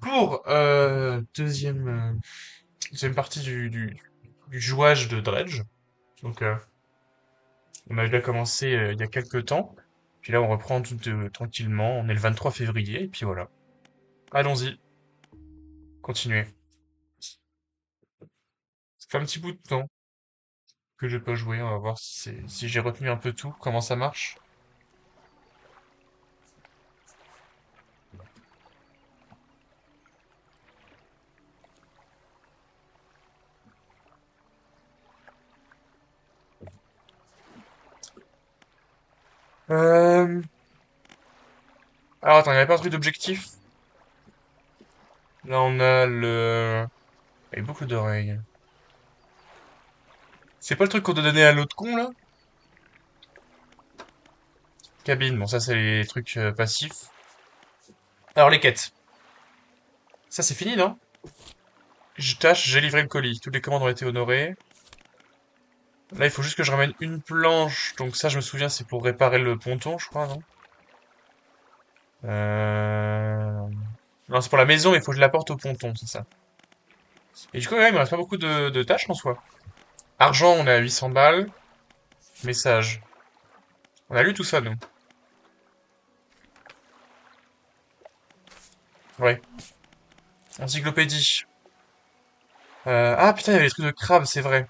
Pour deuxième partie du jouage de Dredge. Donc, on a déjà commencé il y a quelques temps. Puis là, on reprend tranquillement. On est le 23 février, et puis voilà. Allons-y, continuez. Ça fait un petit bout de temps que j'ai pas joué. On va voir si j'ai retenu un peu tout, comment ça marche. Euh... Alors attends, il n'y avait pas un truc d'objectif? Là, on a le... Avec beaucoup d'oreilles. C'est pas le truc qu'on doit donner à l'autre con, là? Cabine, bon ça c'est les trucs passifs. Alors les quêtes. Ça c'est fini, non? J'ai livré le colis. Toutes les commandes ont été honorées. Là, il faut juste que je ramène une planche. Donc ça, je me souviens, c'est pour réparer le ponton, je crois, non? Euh... Non, c'est pour la maison, mais il faut que je l'apporte au ponton, c'est ça. Et du coup, ouais, il me reste pas beaucoup de tâches en soi. Argent, on est à 800 balles. Message. On a lu tout ça, nous. Ouais. Encyclopédie. Ah putain, il y avait les trucs de crabe, c'est vrai.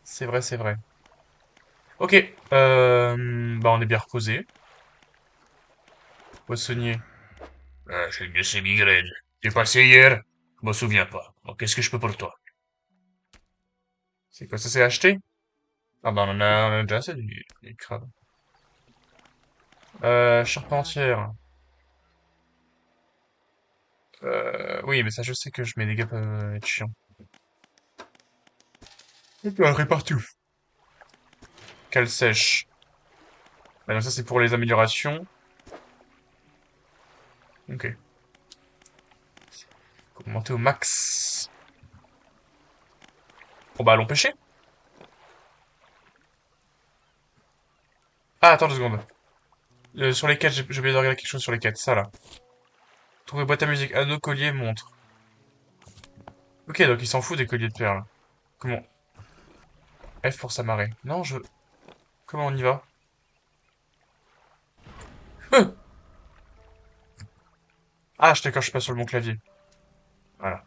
C'est vrai, c'est vrai. Ok. Bah, on est bien reposé. Poissonnier. J'ai migraine. T'es passé hier? Je m'en souviens pas. Bon, qu'est-ce que je peux pour toi? C'est quoi, ça c'est acheté? Ah bah on a déjà assez du crabe. Charpentière. Oui, mais ça je sais que mes dégâts peuvent être chiants. Et puis on partout. Cale sèche. Bah, donc ça c'est pour les améliorations. Ok. Faut monter au max. Bon bah allons pêcher. Ah attends 2 secondes. Sur les quêtes, j'ai oublié de regarder quelque chose sur les quêtes. Ça là. Trouver boîte à musique, anneau, collier, montre. Ok, donc il s'en fout des colliers de perles. Comment? F pour s'amarrer. Non, je... Comment on y va? Ah, je d'accord, je suis pas sur le bon clavier. Voilà.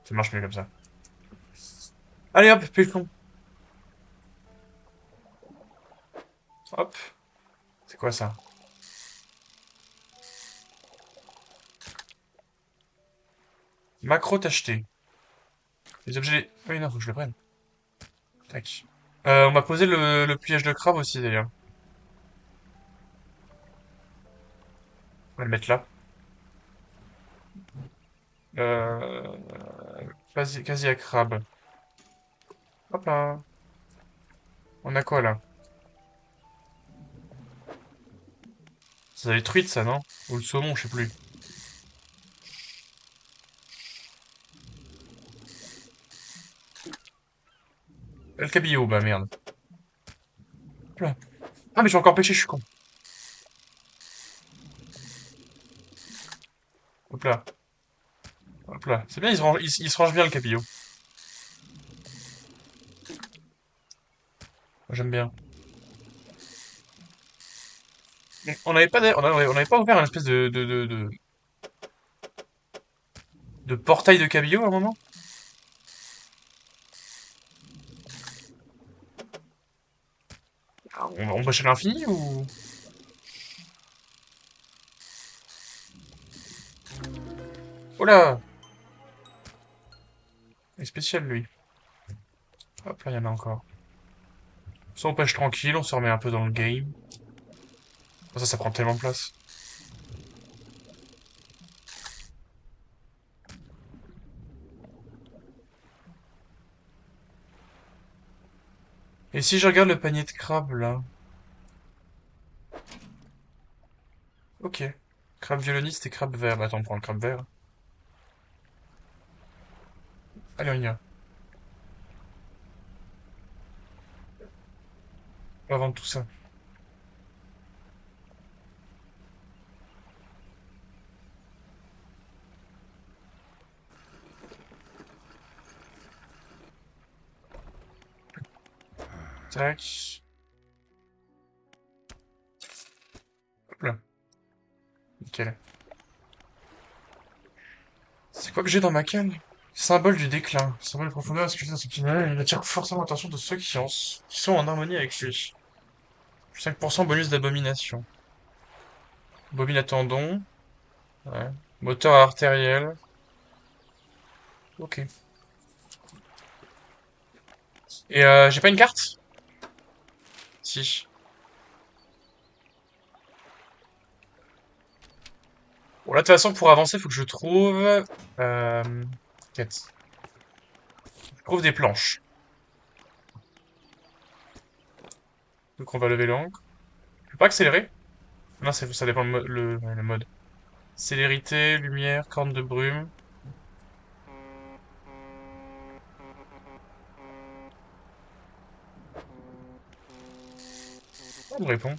Ça marche mieux comme ça. Allez hop, pêchons. Hop. C'est quoi ça? Macro acheté. Les objets... Oui, non, faut que je le prenne. Tac. On m'a posé le pliage de crabe aussi, d'ailleurs. On va le mettre là. Euh... quasi à crabe. Hop là. On a quoi, là? C'est les truites, ça, non? Ou le saumon, je sais plus. Le cabillaud, bah merde. Hop là. Ah, mais j'ai encore pêché, je suis con. Hop là. Hop là. C'est bien, il se range bien, le cabillaud. Moi, j'aime bien. On n'avait pas, on avait pas ouvert un espèce de portail de cabillaud à un moment? Ah, on pêche à l'infini ou... Oh là! Il est spécial, lui. Hop là, il y en a encore. Ça, on pêche tranquille, on se remet un peu dans le game. Oh, ça prend tellement de place. Et si je regarde le panier de crabe, là? Ok. Crabe violoniste et crabe vert. Bah attends, on prend le crabe vert. Allez, on y va. On va vendre tout ça. Tac. Hop là. Nickel. C'est quoi que j'ai dans ma canne? Symbole du déclin. Symbole de profondeur, excusez dans ce qui il attire forcément l'attention de ceux qui sont en harmonie avec lui. 5% bonus d'abomination. Bobine à tendon. Ouais. Moteur artériel. Ok. Et j'ai pas une carte? Si. Bon, là, de toute façon, pour avancer, faut que je trouve... quête. Je trouve des planches. Donc on va lever l'encre. Je peux pas accélérer? Non, ça dépend le mode. Célérité, lumière, corne de brume. On me répond.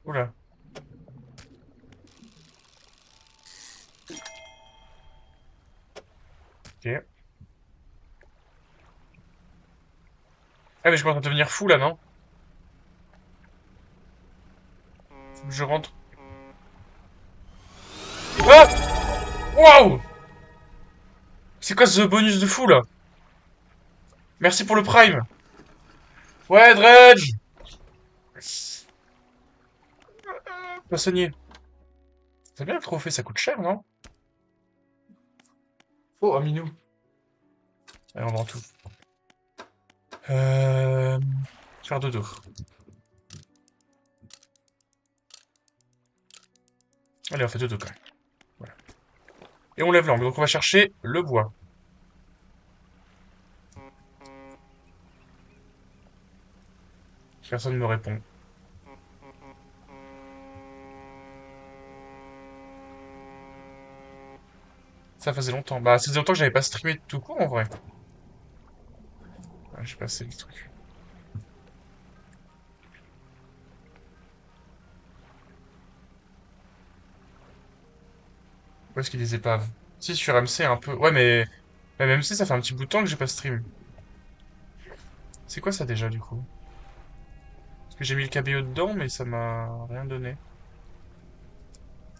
Oula. Ok. Ah, mais je commence à devenir fou, là, non? Faut que je rentre. Ah! Waouh! C'est quoi ce bonus de fou, là? Merci pour le prime! Ouais, Dredge! Poissonnier. C'est bien le trophée, ça coûte cher, non? Oh, un minou. Allez, on vend tout. Euh... Faire dodo. Allez, on fait dodo, quand même. Voilà. Et on lève l'angle, donc on va chercher le bois. Personne ne me répond. Ça faisait longtemps. Bah, ça faisait longtemps que j'avais pas streamé tout court, en vrai. Ouais, j'ai passé le truc. Où est-ce qu'il y a des épaves? Si, sur MC, un peu. Ouais, mais... Même MC, ça fait un petit bout de temps que j'ai pas stream. C'est quoi ça, déjà, du coup? Parce que j'ai mis le KBO dedans, mais ça m'a rien donné.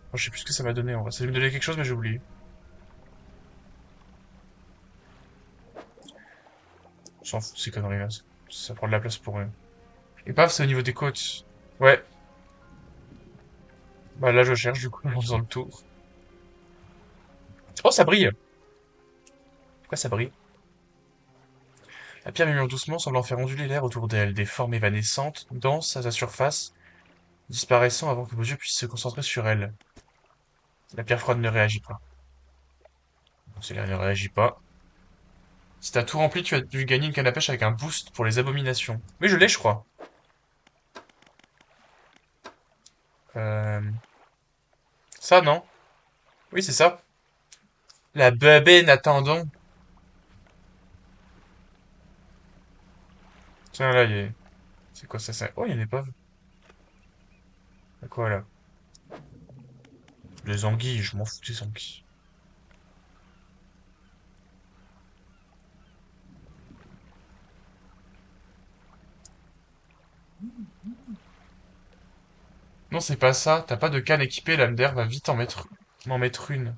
Enfin, je sais plus ce que ça m'a donné, en vrai. Ça devait me donner quelque chose, mais j'ai oublié. On s'en fout, ces conneries, là. Ça prend de la place pour rien. Épave, c'est au niveau des côtes. Ouais. Bah, là, je cherche, du coup, en faisant le tour. Oh, ça brille! Pourquoi ça brille? La pierre murmure doucement, semblant faire onduler l'air autour d'elle. Des formes évanescentes dansent à sa surface, disparaissant avant que vos yeux puissent se concentrer sur elle. La pierre froide ne réagit pas. Celle-là ne réagit pas. Si t'as tout rempli, tu as dû gagner une canne à pêche avec un boost pour les abominations. Mais je l'ai, je crois. Euh... Ça, non? Oui, c'est ça. La beubène attendons. Tiens, là, il y a... C'est quoi ça, ça? Oh, il y a une épave. À quoi, là? Les anguilles, je m'en fous des anguilles. Non, c'est pas ça. T'as pas de canne équipée, l'âme d'air va vite m'en mettre une.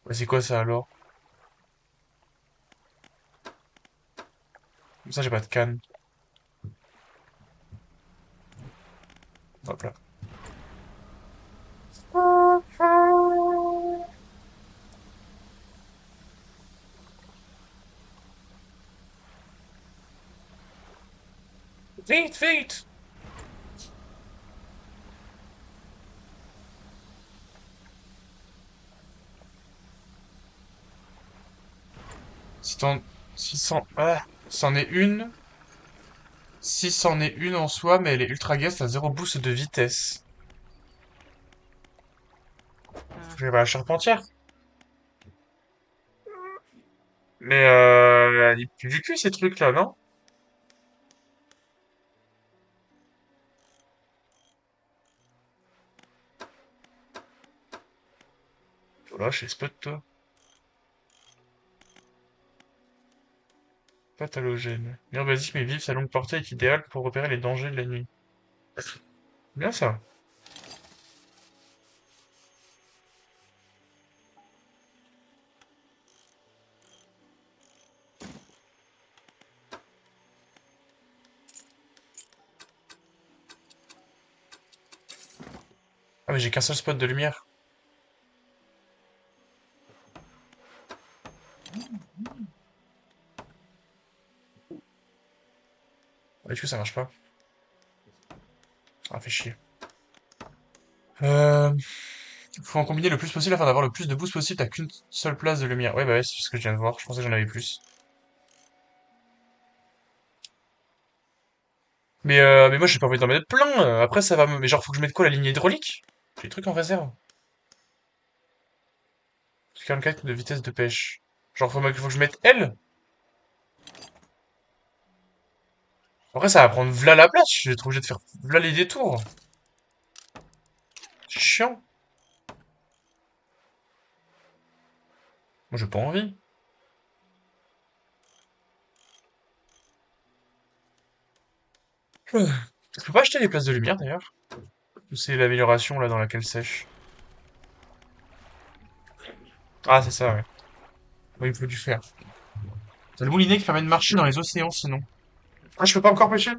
Ouais, c'est quoi ça, alors? Comme ça, j'ai pas de canne. Hop là. Vite, vite! Si t'en... Si c'en... Ah! C'en est une. Si c'en est une en soi, mais elle est ultra guest, à zéro boost de vitesse. Faut que j'aille voir la charpentière. Mais il pue du cul ces trucs-là, non? Voilà, chez Spot, toi. Pathogène. Mur basique mais vif, sa longue portée est idéale pour repérer les dangers de la nuit. Bien ça. Ah mais j'ai qu'un seul spot de lumière. Ah, du coup ça marche pas. Ah fait chier. Euh... Faut en combiner le plus possible afin d'avoir le plus de boost possible. T'as qu'une seule place de lumière. Ouais bah ouais, c'est ce que je viens de voir. Je pensais que j'en avais plus. Mais moi j'ai pas envie d'en mettre plein. Après ça va me... Mais genre faut que je mette quoi, la ligne hydraulique? J'ai des trucs en réserve. 44 de vitesse de pêche. Genre faut que je mette L? Après ça va prendre v'là la place. Je vais être obligé de faire v'là les détours. C'est chiant. Moi j'ai pas envie. Je peux pas acheter les places de lumière d'ailleurs? Ou c'est l'amélioration là dans laquelle sèche? Ah c'est ça ouais. Oui, il faut du fer. T'as le moulinet qui permet de marcher dans les océans sinon. Ah je peux pas encore pêcher?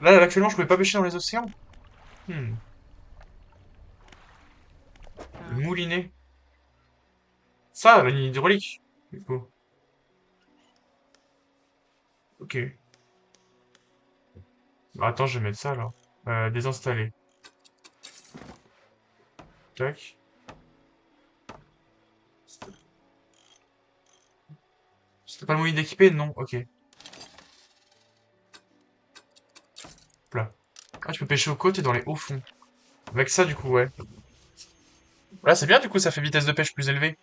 Là actuellement je pouvais pas pêcher dans les océans? Hmm. Le moulinet. Ça, la ligne hydraulique. Du coup. Ok. Bah, attends, je vais mettre ça là. Désinstaller. Tac. C'était pas le moulinet d'équiper? Non. Ok. Là. Ah, tu peux pêcher aux côtes et dans les hauts fonds. Avec ça, du coup, ouais. Là, c'est bien, du coup, ça fait vitesse de pêche plus élevée.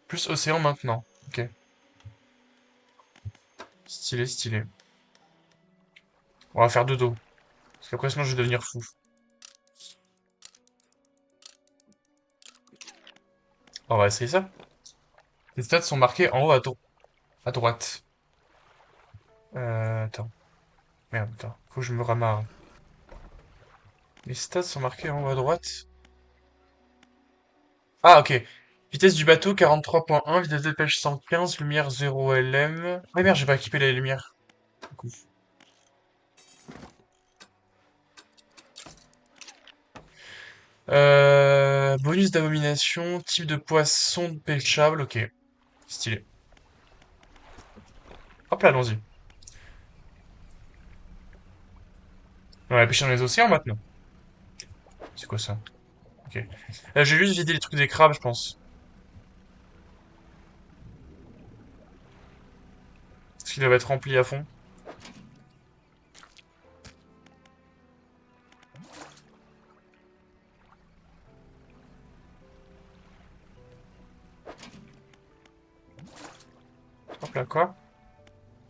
Plus océan maintenant. Ok. Stylé, stylé. On va faire dodo. Parce qu'après, sinon, je vais devenir fou. On va essayer ça. Les stats sont marqués en haut à droite. Attends. Merde, attends. Faut que je me ramarre. Les stats sont marqués en haut à droite. Ah, ok. Vitesse du bateau 43.1, vitesse de pêche 115, lumière 0 LM. Ah merde, j'ai pas équipé la lumière. Du coup. Bonus d'abomination, type de poisson pêchable, ok. Stylé. Hop là, allons-y. On va pêcher dans les océans maintenant. C'est quoi ça? Ok. J'ai juste vidé les trucs des crabes, je pense. Parce qu'ils doivent être remplis à fond. Hop là, quoi?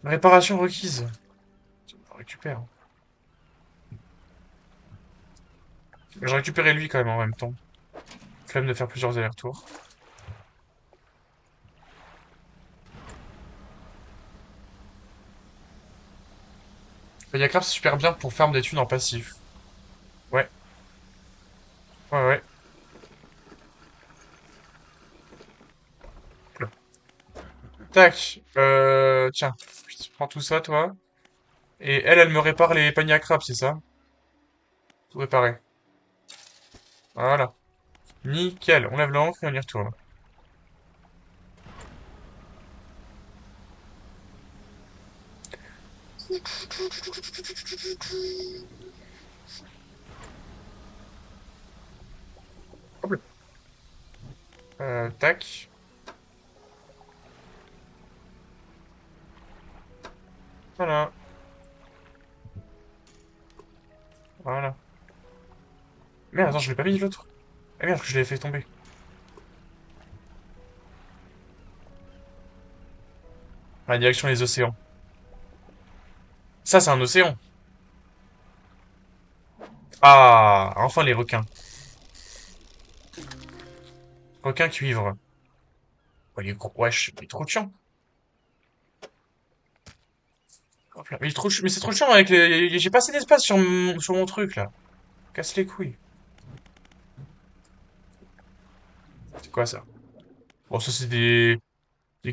Réparation requise. On récupère. Je récupérais lui quand même en même temps. Flemme de faire plusieurs allers-retours. Crab, c'est super bien pour farm des thunes en passif. Ouais, ouais, ouais. Tac. Tiens. Prends tout ça, toi. Et elle, elle me répare les paniers à crabes, c'est ça? Tout réparé. Voilà. Nickel. On lève l'ancre et on y retourne. Hop là. Tac. Voilà. Voilà. Merde, attends, je l'ai pas mis l'autre. Ah merde, je l'ai fait tomber. La direction des océans. Ça, c'est un océan. Ah, enfin les requins. Requins cuivre. Oh, il est gros, wesh, il est trop chiant. Hop là. Mais, mais c'est trop chiant avec les... J'ai pas assez d'espace sur mon truc, là. Casse les couilles. C'est quoi, ça? Bon, ça, c'est des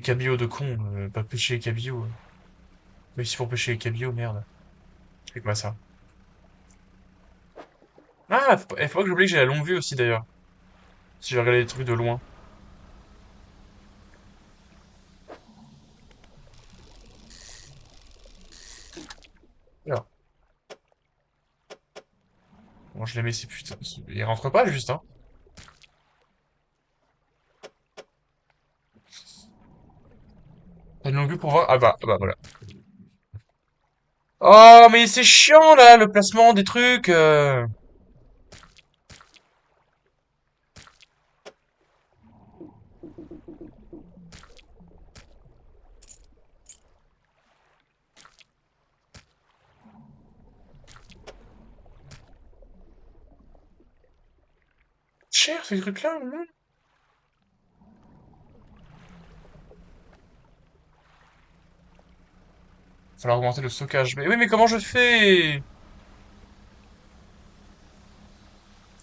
cabillots de cons. Pas pêcher les cabillots. Mais si pour pêcher les cabillots, merde. C'est quoi, ça? Ah, faut pas que j'oublie que j'ai la longue vue aussi, d'ailleurs. Si je vais regarder les trucs de loin. Alors. Bon, je les mets, ces putains... Ils rentrent pas, juste, hein. T'as une longue vue pour voir... ah bah, voilà. Oh, mais c'est chiant, là, le placement des trucs. Cher, ces trucs-là, non? Falloir augmenter le stockage. Mais oui, mais comment je fais?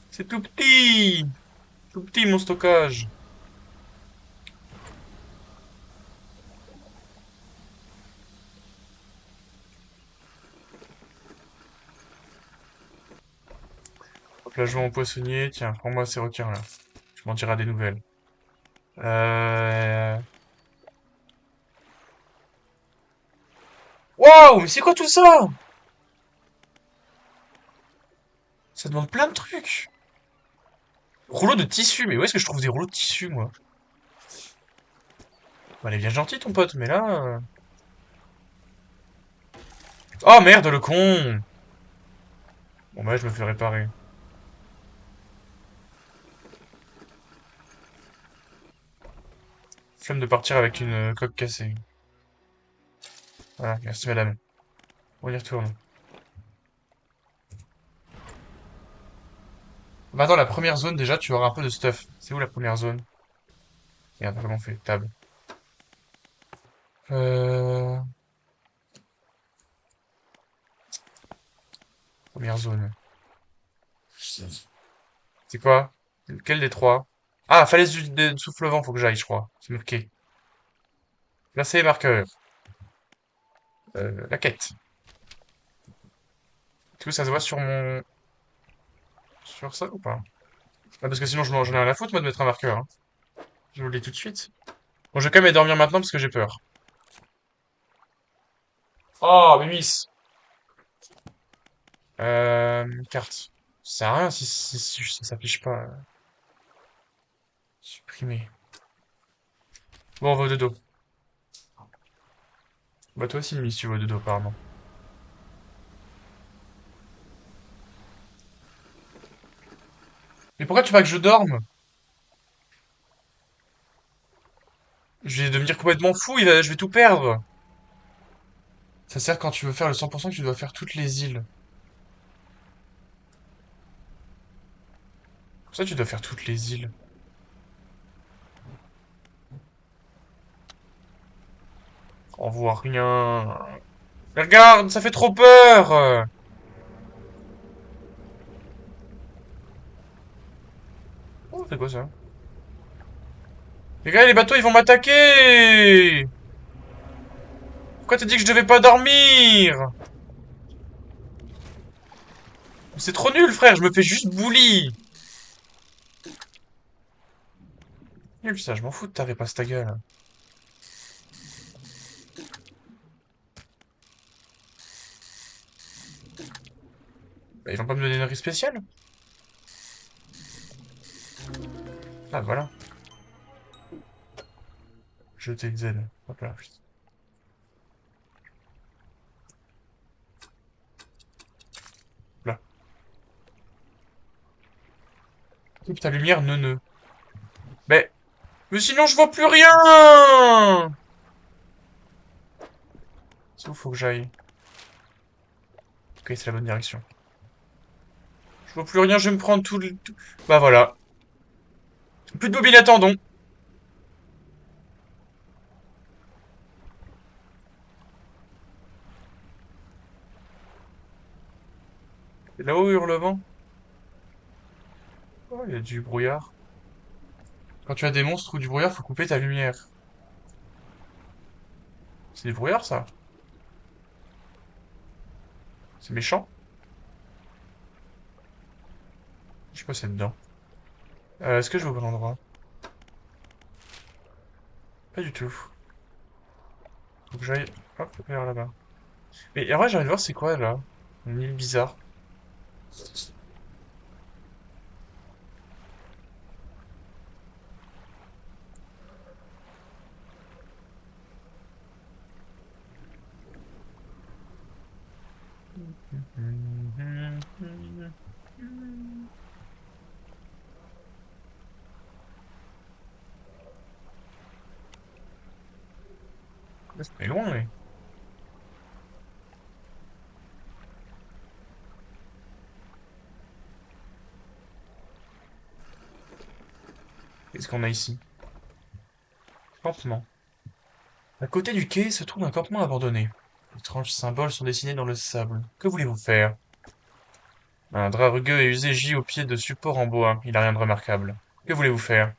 C'est tout petit! Tout petit, mon stockage. Hop là, je vais en poissonnier. Tiens, prends-moi ces requins-là. Je m'en dirai des nouvelles. Euh... Waouh, mais c'est quoi tout ça? Ça demande plein de trucs. Rouleau de tissu, mais où est-ce que je trouve des rouleaux de tissu, moi? Bah, elle est bien gentille, ton pote, mais là... Oh, merde, le con! Bon, bah, je me fais réparer. Flemme de partir avec une coque cassée. Voilà, merci, madame. On y retourne. Bah, attends, la première zone, déjà, tu auras un peu de stuff. C'est où, la première zone? Regarde, comment on fait? Table. Euh... Première zone. C'est quoi? Quel des trois? Ah, falaise du souffle-vent, faut que j'aille, je crois. C'est marqué. Placer marqueur. La quête. Est-ce que ça se voit sur mon... Sur ça ou pas? Ah, parce que sinon, j'en ai rien à foutre, moi, de mettre un marqueur, hein. Je vous le dis tout de suite. Bon, je vais quand même aller dormir maintenant parce que j'ai peur. Oh, Mimis! Carte. Ça sert à rien si ça s'affiche pas. Supprimer. Bon, on va au dodo. Bah, toi aussi, Mimis, tu vas au dodo, apparemment. Mais pourquoi tu veux pas que je dorme? Je vais devenir complètement fou, je vais tout perdre. Ça sert quand tu veux faire le 100% que tu dois faire toutes les îles. Pour ça, tu dois faire toutes les îles. On voit rien. Mais regarde, ça fait trop peur! Oh, c'est quoi ça? Les gars, les bateaux, ils vont m'attaquer! Pourquoi t'as dit que je devais pas dormir? C'est trop nul, frère, je me fais juste bully! Nul ça, je m'en fous de ta répasse ta gueule. Bah, ils vont pas me donner une riz spéciale? Ah, voilà. Jeter Z. Hop là, putain. Là. Coupe ta lumière, neuneu. Mais... Mais sinon, je vois plus rien! C'est où faut que j'aille? Ok, c'est la bonne direction. Je vois plus rien, je vais me prendre Bah voilà. Plus de bobine à tendon. Et là-haut, Hurlevent? Oh, il y a du brouillard. Quand tu as des monstres ou du brouillard, faut couper ta lumière. C'est du brouillard, ça? C'est méchant? Je sais pas, c'est dedans. Est-ce que je vais au bon endroit? Pas du tout. Faut que j'aille, hop, vers là-bas. Mais en vrai, j'ai envie de voir c'est quoi, là? Une île bizarre. C'est loin, mais. Qu'est-ce qu'on a ici? Campement. À côté du quai se trouve un campement abandonné. D'étranges symboles sont dessinés dans le sable. Que voulez-vous faire? Un drap rugueux et usé gît au pied de supports en bois. Il n'a rien de remarquable. Que voulez-vous faire?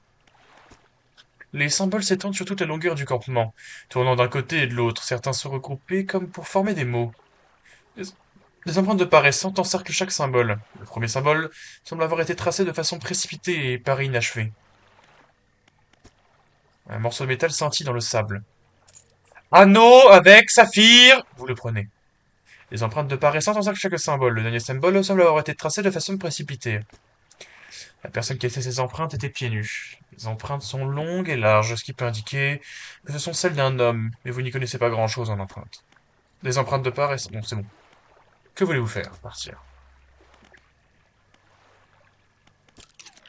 Les symboles s'étendent sur toute la longueur du campement, tournant d'un côté et de l'autre. Certains sont regroupés comme pour former des mots. Des, des empreintes de pas récentes encerclent chaque symbole. Le premier symbole semble avoir été tracé de façon précipitée et paraît inachevé. Un morceau de métal scintille dans le sable. Anneau avec saphir! Vous le prenez. Les empreintes de pas récentes encerclent chaque symbole. Le dernier symbole semble avoir été tracé de façon précipitée. La personne qui a fait ces empreintes était pieds nus. Les empreintes sont longues et larges, ce qui peut indiquer que ce sont celles d'un homme, mais vous n'y connaissez pas grand-chose en empreintes. Des empreintes de part et... Bon, c'est bon. Que voulez-vous faire? Partir.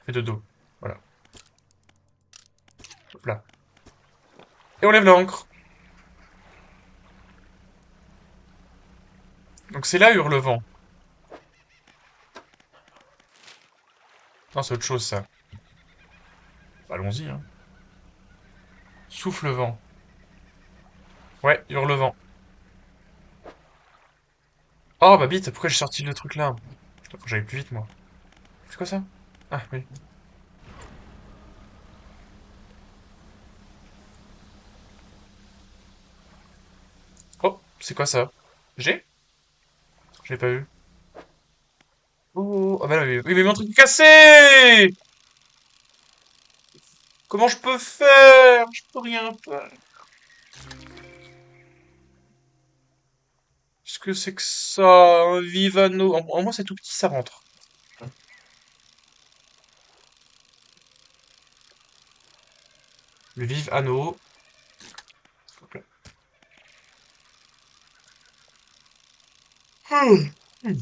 Fais de dos. Voilà. Hop là. Et on lève l'ancre. Donc c'est là Hurlevent. Non, c'est autre chose, ça. Bah, allons-y, hein. Souffle vent. Ouais, Hurlevent. Oh, bah bite, pourquoi j'ai sorti le truc là? Putain, faut que j'aille plus vite, moi. C'est quoi ça? Ah, oui. Oh, c'est quoi ça? J'ai? Je l'ai pas vu. Oh, ah bah là, oui, oui, mais mon truc est cassé! Comment je peux faire? Je peux rien faire. Qu'est-ce que c'est que ça? Un Vivano. En moins, c'est tout petit, ça rentre. Le Vive Anneau. Hop là. Hmm. Hmm.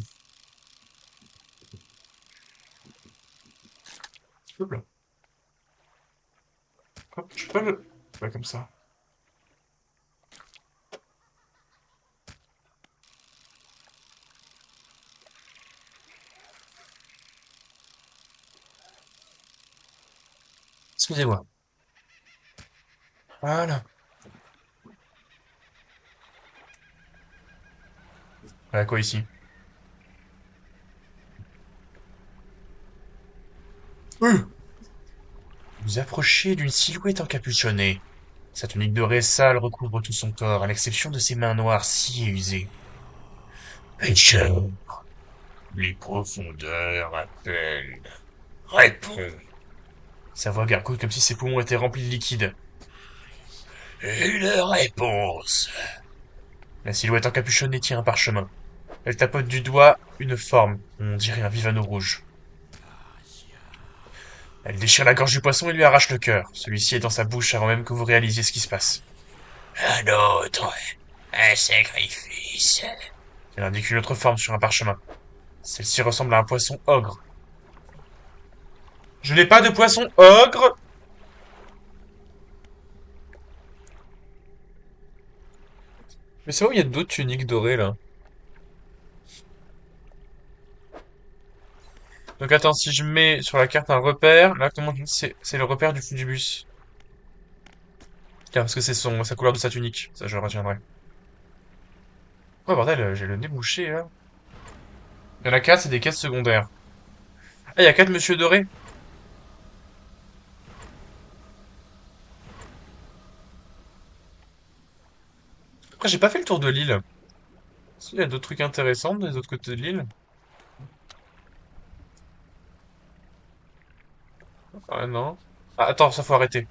Hop là. Hop, je peux pas le... Ouais, comme ça. Excusez-moi. Voilà. Voilà quoi ici? Vous approchez d'une silhouette encapuchonnée. Sa tunique dorée sale recouvre tout son corps, à l'exception de ses mains noires scies et usées. Pêcheur, les profondeurs appellent. Réponds. Sa voix gargouille comme si ses poumons étaient remplis de liquide. Une réponse. La silhouette encapuchonnée tient un parchemin. Elle tapote du doigt une forme, on dirait un vivano rouge. Elle déchire la gorge du poisson et lui arrache le cœur. Celui-ci est dans sa bouche avant même que vous réalisiez ce qui se passe. Un autre, un sacrifice. Elle indique une autre forme sur un parchemin. Celle-ci ressemble à un poisson ogre. Je n'ai pas de poisson ogre! Mais c'est vrai, il y a d'autres tuniques dorées là. Donc attends, si je mets sur la carte un repère, là comment c'est le repère du bus. Tiens, parce que c'est sa couleur de sa tunique. Ça, je le retiendrai. Oh bordel, j'ai le nez bouché là. Il y en a 4, c'est des quêtes secondaires. Ah, il y a 4 Monsieur Doré. Après, j'ai pas fait le tour de l'île. Est-ce qu'il y a d'autres trucs intéressants des autres côtés de l'île? Ah non. Ah, attends, ça faut arrêter.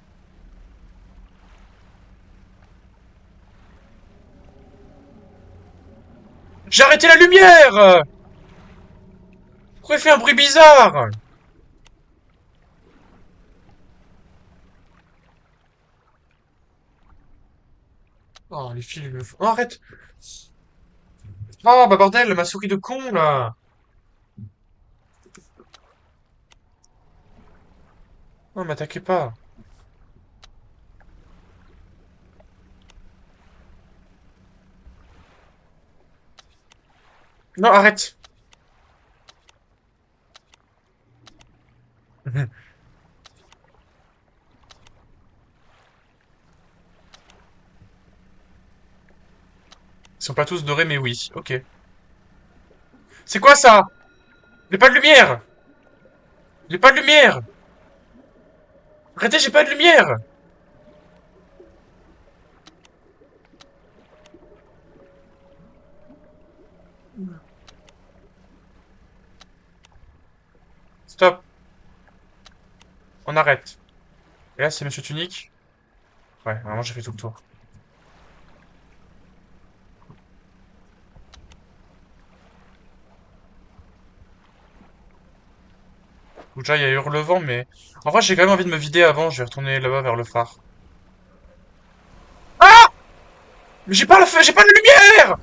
J'ai arrêté la lumière! Pourquoi il fait un bruit bizarre? Oh, les fils, oh, arrête! Oh, bah bordel, ma souris de con, là! Non, m'attaquez pas. Non, arrête! Ils sont pas tous dorés, mais oui. Ok. C'est quoi ça? J'ai pas de lumière! J'ai pas de lumière! Arrêtez, j'ai pas de lumière! Stop. On arrête. Et là, c'est Monsieur Tunique. Ouais, vraiment, j'ai fait tout le tour. Déjà, il y a Hurlevent, mais... En vrai, j'ai quand même envie de me vider avant. Je vais retourner là-bas vers le phare. Ah! Mais j'ai pas j'ai pas la lumière!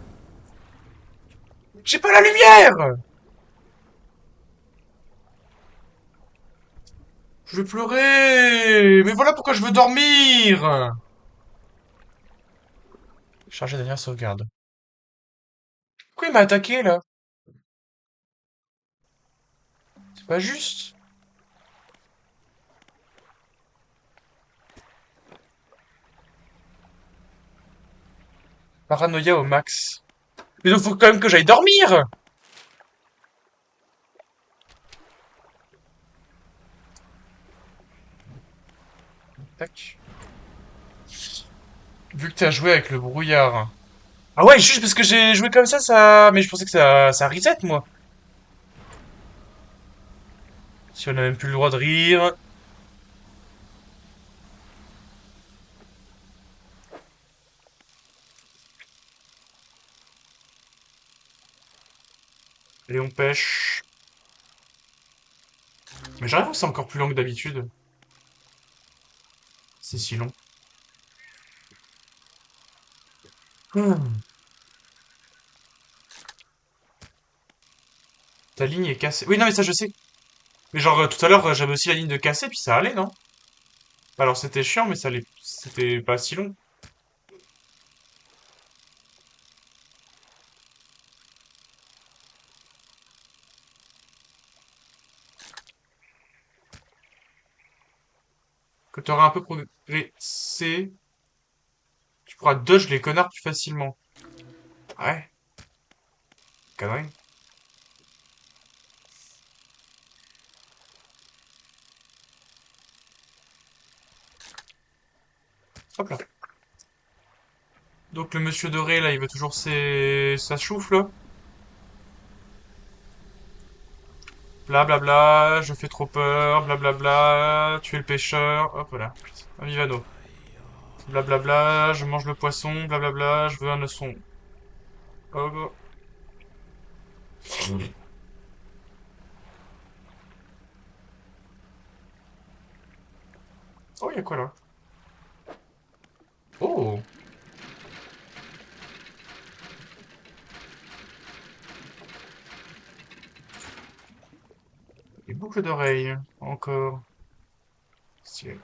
J'ai pas la lumière! Je vais pleurer! Mais voilà pourquoi je veux dormir! Charger dernière sauvegarde. Pourquoi il m'a attaqué, là? C'est pas juste. Paranoïa au max. Mais donc faut quand même que j'aille dormir! Tac. Vu que t'as joué avec le brouillard. Ah ouais, juste parce que j'ai joué comme ça... Mais je pensais que ça reset, moi. Si on a même plus le droit de rire. Et on pêche. Mais j'ai l'impression que c'est encore plus long que d'habitude. C'est si long. Hmm. Ta ligne est cassée. Oui, non, mais ça, je sais. Mais genre, tout à l'heure, j'avais aussi la ligne de cassée, puis ça allait, non? Alors, c'était chiant, mais ça allait... C'était pas si long. Que t'auras un peu progressé, tu pourras dodge les connards plus facilement. Ouais, connerie. Hop là. Donc, le monsieur doré, là, il veut toujours sa chouffe, là. Blablabla, je fais trop peur, blablabla, tuer le pêcheur, hop voilà. Un Vivano. Blablabla, je mange le poisson, blablabla, je veux un oeufon. Oh, go. Oh, y'a quoi là? Oh! Des boucles d'oreilles, encore. Stylé.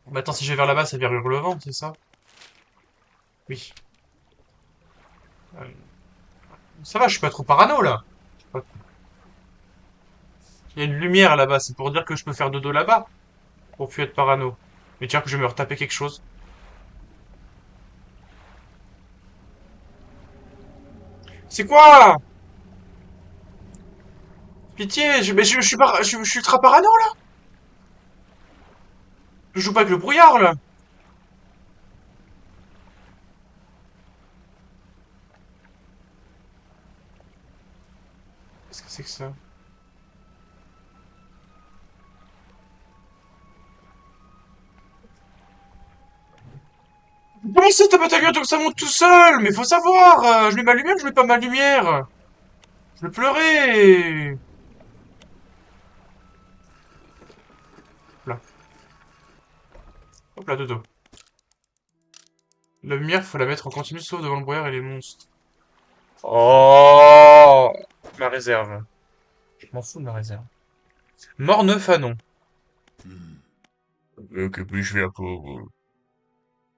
Bah attends, si je vais vers là-bas, c'est vers Hurlevent, c'est ça? Oui. Euh, Ça va, je suis pas trop parano là. Il y a une lumière là-bas, c'est pour dire que je peux faire dodo là-bas. Pour plus être parano. Mais tiens que je vais me retaper quelque chose. C'est quoi? Pitié, mais je suis pas, je suis ultra parano, là. Je joue pas avec le brouillard, là. Qu'est-ce que c'est que ça? Comment ça, t'as pas ta gueule, donc ça monte tout seul? Mais faut savoir, je mets ma lumière, je mets pas ma lumière. Je vais pleurer. Hop là, hop là, dodo. La lumière, faut la mettre en continu, sauf devant le brouillard et les monstres. Oh, ma réserve. Je m'en fous de ma réserve. Morne-Fanon. Que puis-je faire pour vous?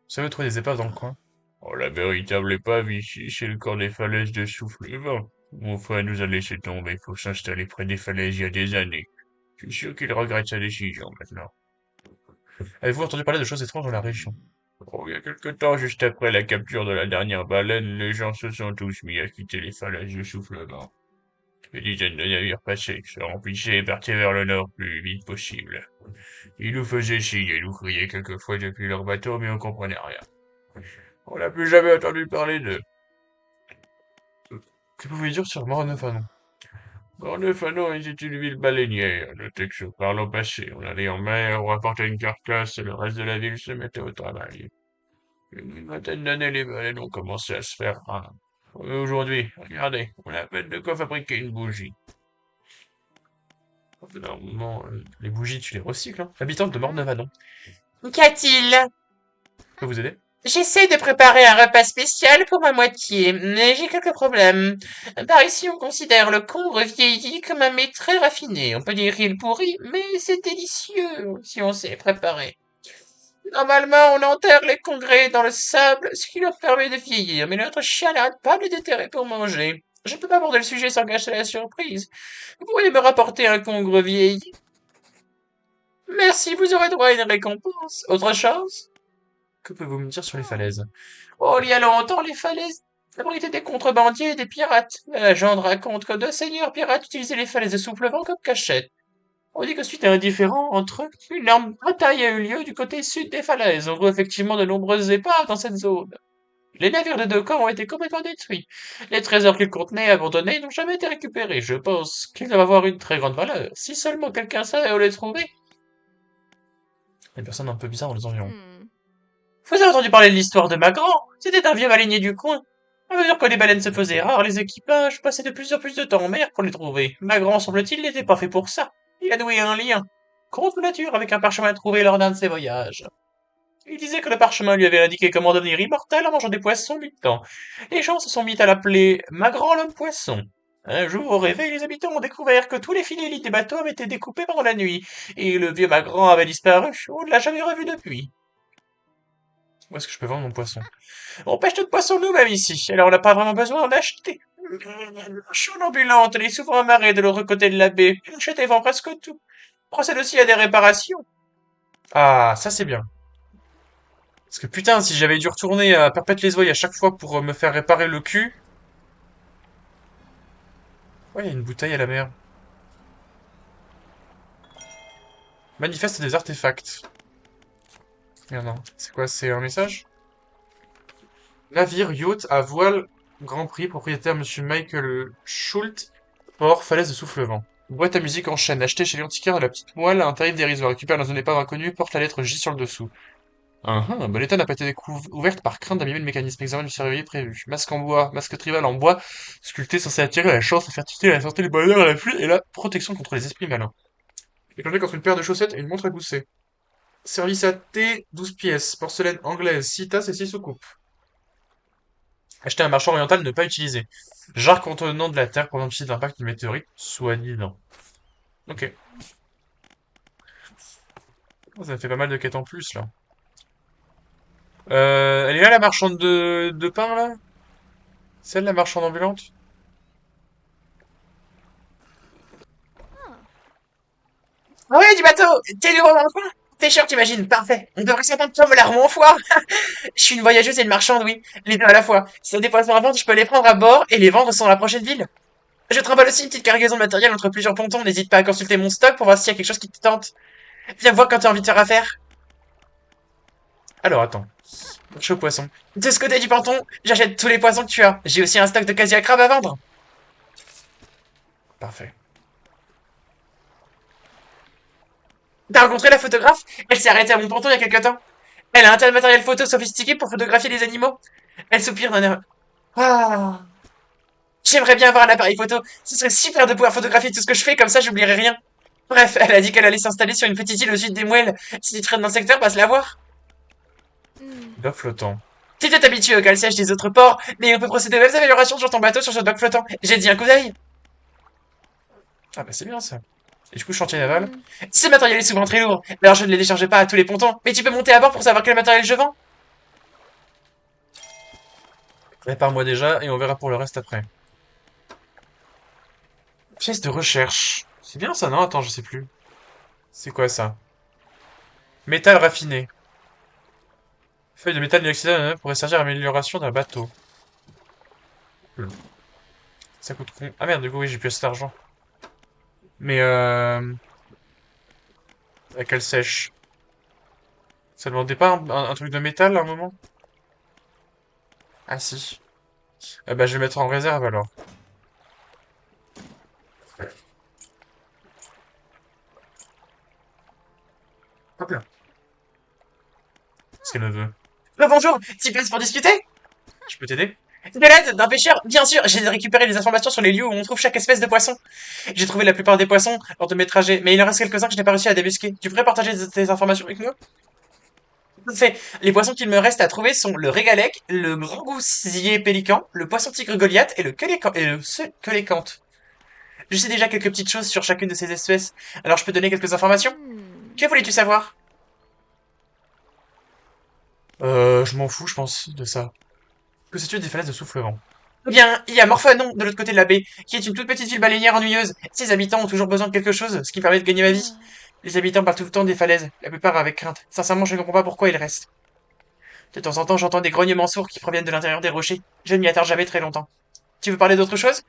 Ça veut trouver des épaves dans le coin. Oh, la véritable épave ici, c'est le corps des falaises de Soufflevent. Mon frère nous a laissé tomber, il faut s'installer près des falaises il y a des années. Je suis sûr qu'il regrette sa décision maintenant. Avez-vous entendu parler de choses étranges dans la région? Oh, il y a quelque temps, juste après la capture de la dernière baleine, les gens se sont tous mis à quitter les falaises de Soufflevent. Des dizaines de navires passés, se remplissaient et partaient vers le nord plus vite possible. Ils nous faisaient signe et nous criaient quelquefois depuis leur bateau, mais on comprenait rien. On n'a plus jamais entendu parler d'eux. Que pouvez-vous dire sur Morne-Fanon? Morne-Fanon était une ville baleinière. Notez que par le passé, on allait en mer, on rapportait une carcasse et le reste de la ville se mettait au travail. Une vingtaine d'années, les baleines ont commencé à se faire rares. Et aujourd'hui, regardez, on a à peine de quoi fabriquer une bougie. Normalement, les bougies, tu les recycles, hein. Habitante de Morne-Fanon. Qu'a-t-il? Je peux vous aider? J'essaie de préparer un repas spécial pour ma moitié, mais j'ai quelques problèmes. Par ici, on considère le congre vieilli comme un mets très raffiné. On peut dire qu'il pourrit, mais c'est délicieux si on sait préparer. Normalement, on enterre les congrès dans le sable, ce qui leur permet de vieillir, mais notre chien n'arrête pas de les déterrer pour manger. Je ne peux pas aborder le sujet sans gâcher la surprise. Vous pourriez me rapporter un congre vieilli? Merci, vous aurez droit à une récompense. Autre chose? Que pouvez-vous me dire sur les falaises? Oh, il y a longtemps, les falaises abritaient des contrebandiers et des pirates. La légende raconte que deux seigneurs pirates utilisaient les falaises de Soufflevent comme cachette. On dit que suite à un différend entre eux, une énorme bataille a eu lieu du côté sud des falaises. On trouve effectivement de nombreuses épaves dans cette zone. Les navires des deux camps ont été complètement détruits. Les trésors qu'ils contenaient abandonnés n'ont jamais été récupérés. Je pense qu'ils doivent avoir une très grande valeur. Si seulement quelqu'un savait où les trouver. Les personnes un peu bizarres dans les environs. Vous avez entendu parler de l'histoire de Magran? C'était un vieux baleinier du coin. À mesure que les baleines se faisaient rares, les équipages passaient de plus en plus de temps en mer pour les trouver. Magran, semble-t-il, n'était pas fait pour ça. Il a noué un lien contre nature avec un parchemin trouvé lors d'un de ses voyages. Il disait que le parchemin lui avait indiqué comment devenir immortel en mangeant des poissons mutants. Les gens se sont mis à l'appeler Magran l'homme-poisson. Un jour, au réveil, les habitants ont découvert que tous les filets des bateaux avaient été découpés pendant la nuit, et le vieux Magran avait disparu. On ne l'a jamais revu depuis. Où est-ce que je peux vendre mon poisson? On pêche notre poisson nous-mêmes ici, alors on n'a pas vraiment besoin d'en acheter. La chaîne ambulante, elle est souvent amarrée de l'autre côté de la baie. Elle achète et vend presque tout. On procède aussi à des réparations. Ah, ça c'est bien. Parce que putain, si j'avais dû retourner à Perpète-les-Oeils à chaque fois pour me faire réparer le cul... Ouais, il y a une bouteille à la mer. Manifeste des artefacts. Merde, non. C'est quoi, c'est un message? Navire, yacht, à voile, Grand Prix, propriétaire Monsieur Michael Schult, port, falaise de Soufflevent. Boîte à musique en chaîne, achetée chez l'antiquaire de la Petite Moelle à un tarif dérisoire. Récupère dans une épave inconnue, porte la lettre J sur le dessous. Bon état n'a pas été ouverte par crainte d'abîmer le mécanisme. Examen du surveillé prévu. Masque en bois, masque tribal en bois, sculpté censé attirer la chance, la fertilité, la santé, le bonheur, la pluie et la protection contre les esprits malins. Échangé contre une paire de chaussettes et une montre à gousset. Service à thé, 12 pièces. Porcelaine anglaise, 6 tasses et 6 soucoupes. Acheter un marchand oriental, ne pas utiliser. Jarre contenant de la terre pour anticiper l'impact du météorite, soi-disant. Ok. Oh, ça fait pas mal de quêtes en plus, là. Elle est là, la marchande de pain, là? Celle, la marchande ambulante? Ah ouais, du bateau! T'es nouveau dans le coin? Pêcheur, t'imagines? Parfait. On devrait s'entendre comme la roue en foire. Je suis une voyageuse et une marchande, oui. Les deux à la fois. Si t'as des poissons à vendre, je peux les prendre à bord et les vendre sur la prochaine ville. Je trimballe aussi une petite cargaison de matériel entre plusieurs pontons. N'hésite pas à consulter mon stock pour voir s'il y a quelque chose qui te tente. Viens voir quand t'as envie de faire affaire. Alors, attends. Marché aux poissons. De ce côté du ponton, j'achète tous les poissons que tu as. J'ai aussi un stock de casia crabe à vendre. Parfait. T'as rencontré la photographe? Elle s'est arrêtée à mon ponton il y a quelque temps. Elle a un tel matériel photo sophistiqué pour photographier les animaux. Elle soupire d'un air. Ah, j'aimerais bien avoir un appareil photo. Ce serait super de pouvoir photographier tout ce que je fais, comme ça j'oublierai rien. Bref, elle a dit qu'elle allait s'installer sur une petite île au sud des Mouelles. Si tu traînes dans le secteur, passe la voir. Dock flottant. Tu t'es habitué au calçage des autres ports, mais on peut procéder aux mêmes améliorations sur ton bateau sur ce dock flottant. J'ai dit un coup d'œil. Ah bah c'est bien ça. Et du coup, chantier naval. Ce matériel est souvent très lourd, alors je ne les décharge pas à tous les pontons. Mais tu peux monter à bord pour savoir quel matériel je vends. Répare-moi déjà et on verra pour le reste après. Pièce de recherche. C'est bien ça, non? Attends, je sais plus. C'est quoi ça? Métal raffiné. Feuille de métal inoxydable pourrait servir à l'amélioration d'un bateau. Hmm. Ça coûte con. Ah merde, du coup, oui, j'ai plus assez d'argent. Mais avec elle sèche. Ça demandait pas un truc de métal à un moment? Ah si. Eh bah, je vais mettre en réserve alors. Hop là. Ce qu'elle me veut. Bonjour, t'y places pour discuter? Je peux t'aider? De l'aide d'un pêcheur, bien sûr, j'ai récupéré les informations sur les lieux où on trouve chaque espèce de poisson. J'ai trouvé la plupart des poissons lors de mes trajets, mais il en reste quelques-uns que je n'ai pas réussi à débusquer. Tu pourrais partager tes informations avec moi? Fait, les poissons qu'il me reste à trouver sont le régalec, le grand goussier pélican, le poisson tigre Goliath et le colécante. Je sais déjà quelques petites choses sur chacune de ces espèces, alors je peux donner quelques informations. Que voulais-tu savoir? Je m'en fous, je pense, de ça. Que sais-tu des falaises de Soufflevent? Eh bien, il y a Morphonon, de l'autre côté de la baie, qui est une toute petite ville balinéaire ennuyeuse. Ses habitants ont toujours besoin de quelque chose, ce qui me permet de gagner ma vie. Les habitants parlent tout le temps des falaises, la plupart avec crainte. Sincèrement, je ne comprends pas pourquoi ils restent. De temps en temps, j'entends des grognements sourds qui proviennent de l'intérieur des rochers. Je ne m'y attarde jamais très longtemps. Tu veux parler d'autre chose?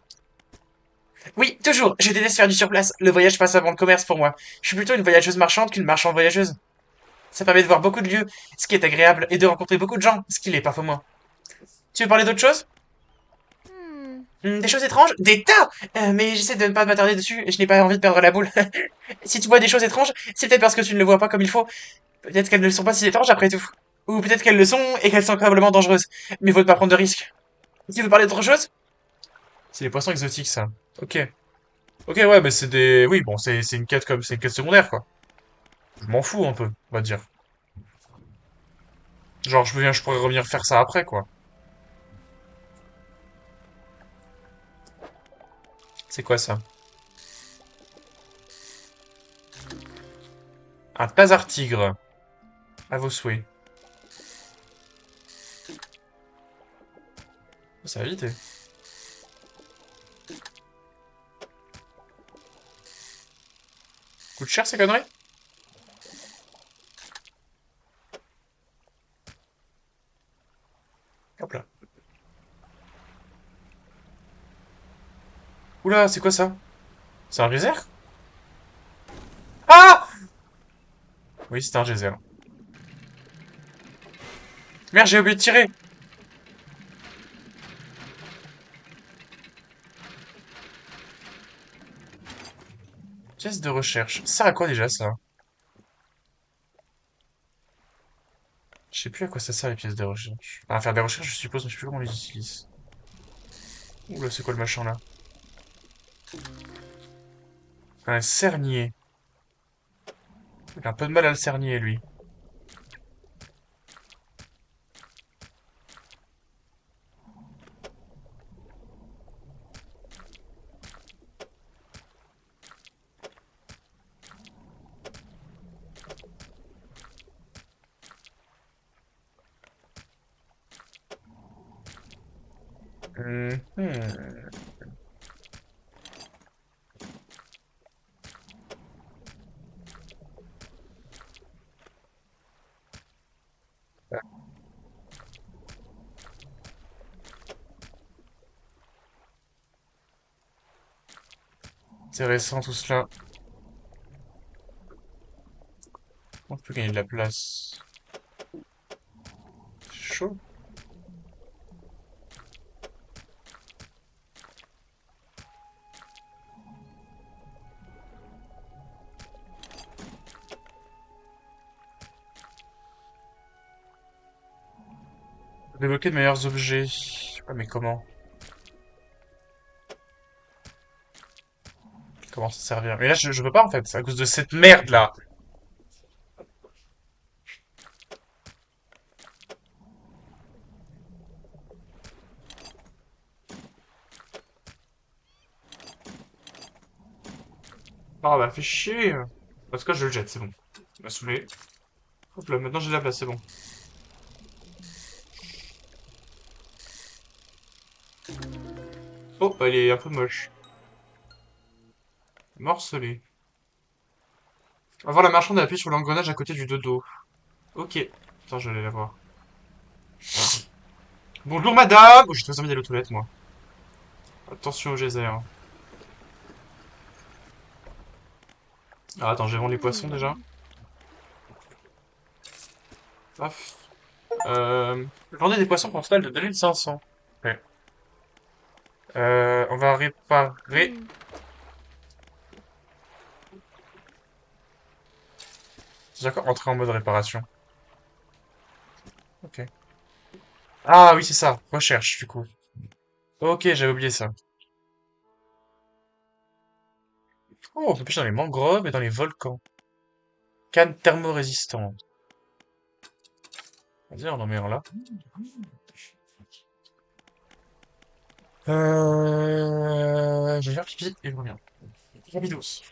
Oui, toujours. Je déteste faire du surplace. Le voyage passe avant le commerce pour moi. Je suis plutôt une voyageuse marchande qu'une marchande voyageuse. Ça permet de voir beaucoup de lieux, ce qui est agréable, et de rencontrer beaucoup de gens, ce qui l'est parfois moins. Tu veux parler d'autre chose? Des choses étranges? Des tas! Mais j'essaie de ne pas m'attarder dessus, et je n'ai pas envie de perdre la boule. Si tu vois des choses étranges, c'est peut-être parce que tu ne le vois pas comme il faut. Peut-être qu'elles ne sont pas si étranges après tout. Ou peut-être qu'elles le sont, et qu'elles sont incroyablement dangereuses. Mais il faut pas prendre de risques. Tu veux parler d'autre chose? C'est les poissons exotiques, ça. Ok. Ok, ouais, mais c'est des... Oui, bon, c'est une quête comme... C'est une quête secondaire, quoi. Je m'en fous un peu, on va dire. Genre, je pourrais revenir faire ça après, quoi. C'est quoi ça? Un Tazar tigre. À vos souhaits. Ça va vite, eh. Coûte cher ces conneries? Hop là. Oula, c'est quoi ça? C'est un geyser? Ah! Oui, c'est un geyser. Merde, j'ai oublié de tirer. Pièce de recherche. Ça sert à quoi déjà, ça? Je sais plus à quoi ça sert les pièces de recherche. À faire des recherches, je suppose, mais je sais plus comment on les utilise. Oula, c'est quoi le machin là? Un cernier. Il a un peu de mal à le cernier, lui. Mhm. Intéressant tout cela. On peut gagner de la place. C'est chaud. Débloquer de meilleurs objets. Ouais, mais comment? Comment ça servir? Mais là, je peux pas en fait, c'est à cause de cette merde là. Ah bah, fait chier. En tout cas, je le jette, c'est bon. Il m'a saoulé. Hop là, maintenant j'ai la place, c'est bon. Oh, bah, il est un peu moche. Morcelé. On va voir la marchande appuie sur l'engrenage à côté du dodo. Ok. Attends, je vais aller la voir. Bonjour madame! Oh, j'ai très envie d'aller aux toilettes, moi. Attention au geyser, hein. Ah, attends, je vais vendre les poissons déjà. Paf. Vendez des poissons pour un total de 2500. Ouais. On va réparer. C'est encore entrer en mode réparation. Ok. Ah oui, c'est ça. Recherche, du coup. Ok, j'avais oublié ça. Oh, on peut pêcher dans les mangroves et dans les volcans. Canne thermorésistante. Vas-y, on en met un là. Je vais faire pipi et je reviens. Rapidos.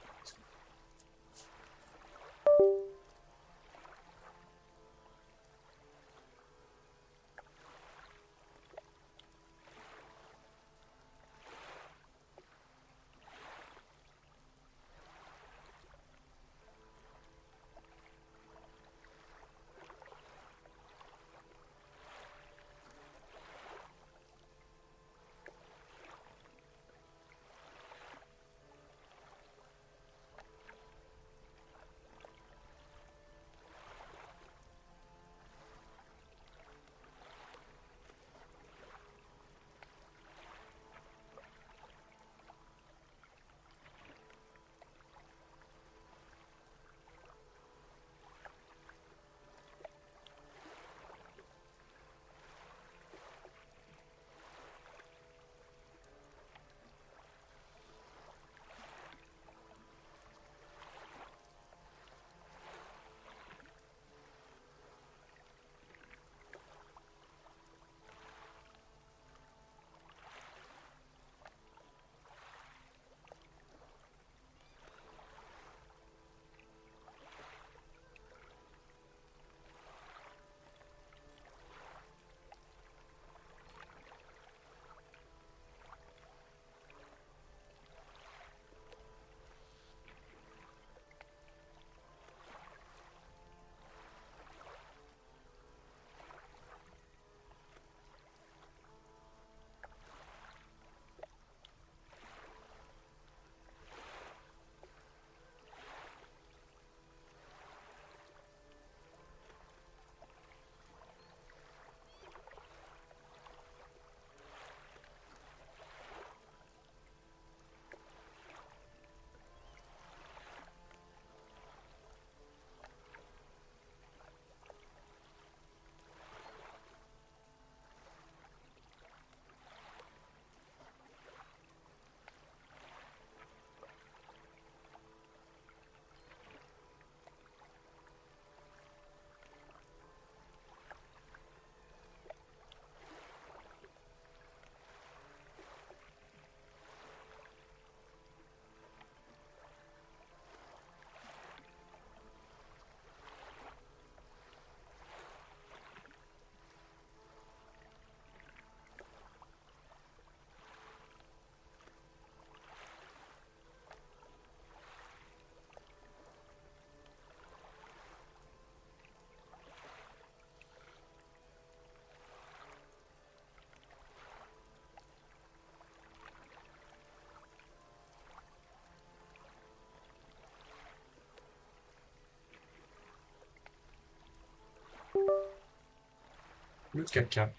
Le caca.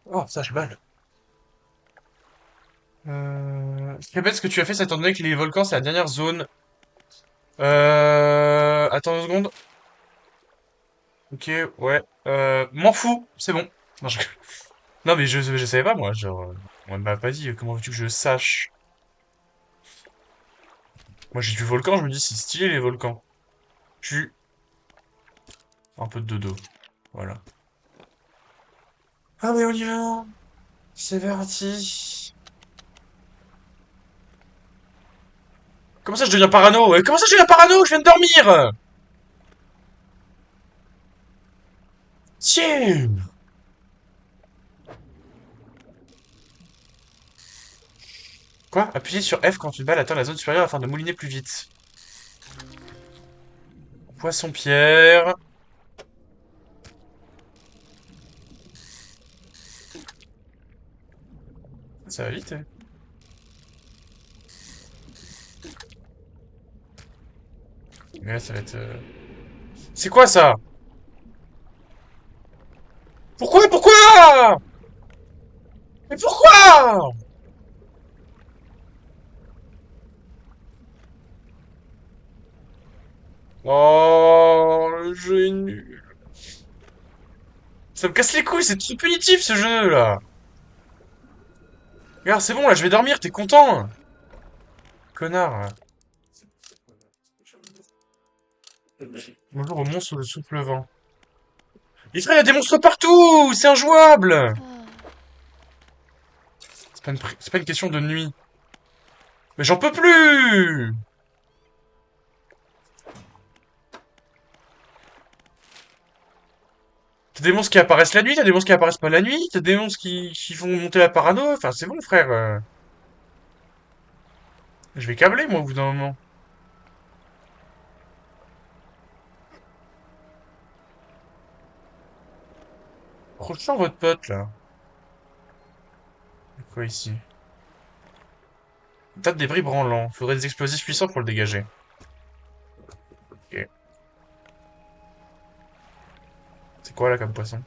Oh, ça, j'ai mal. Répète ce que tu as fait, ça étant donné que les volcans, c'est la dernière zone. Attends 2 secondes. Ok, ouais. M'en fous, c'est bon. Non, non, mais je savais pas, moi. Genre, on m'a pas dit. Comment veux-tu que je sache? Moi, j'ai du volcan, je me dis, c'est stylé, les volcans. Tu... Un peu de dodo. Voilà. Ah, mais on y va. C'est parti. Comment ça, je deviens parano? Comment ça, je deviens parano? Je viens de dormir! Tiens! Quoi? Appuyez sur F quand une balle atteint la zone supérieure afin de mouliner plus vite. Poisson-pierre. Ça va vite, hein. Mais là, ça va être... C'est quoi, ça? Pourquoi? Pourquoi? Mais pourquoi? Oh, le jeu est nul. Ça me casse les couilles, c'est trop punitif, ce jeu, là. Regarde, c'est bon, là, je vais dormir, t'es content? Connard. Bonjour au monstre de souffle vent. Mais frère, il y a des monstres partout! C'est injouable! C'est pas une question de nuit. Mais j'en peux plus! T'as des monstres qui apparaissent la nuit, t'as des monstres qui apparaissent pas la nuit, t'as des monstres qui font monter la parano. Enfin, c'est bon, frère. Je vais câbler, moi, au bout d'un moment. Trop chiant, votre pote, là. C'est quoi, ici? Tas de débris branlants. Faudrait des explosifs puissants pour le dégager. Ok. C'est quoi, là, comme poisson?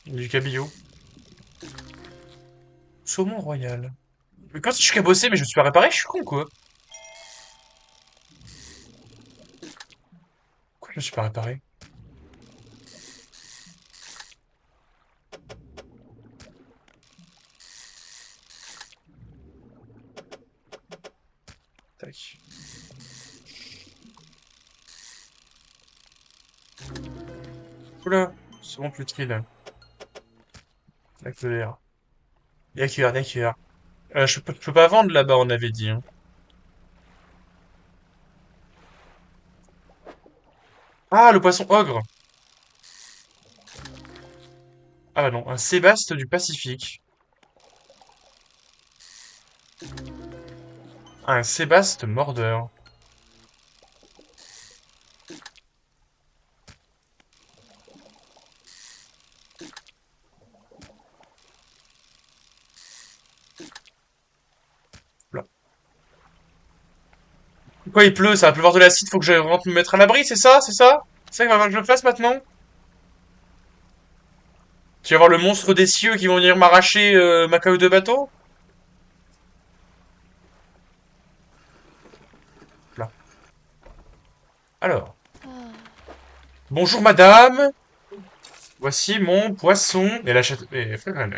Du cabillaud. Saumon royal. Mais quand je suis cabossé, mais je me suis pas réparé, je suis con, quoi. Pourquoi je me suis pas réparé? Tac. Oula. Saumon putride. La colère. D'accord, d'accord. Je peux pas vendre là-bas, on avait dit, hein. Ah, le poisson ogre. Ah bah non, un sébaste du Pacifique. Ah, un sébaste mordeur. Oula. Pourquoi il pleut? Ça va pleuvoir de l'acide, faut que je rentre me mettre à l'abri, c'est ça? C'est ça? C'est ça qu'il va falloir que je le fasse maintenant? Tu vas voir le monstre des cieux qui vont venir m'arracher ma caillou de bateau? Là. Alors. Bonjour madame. Voici mon poisson. Et elle achète... Et frère,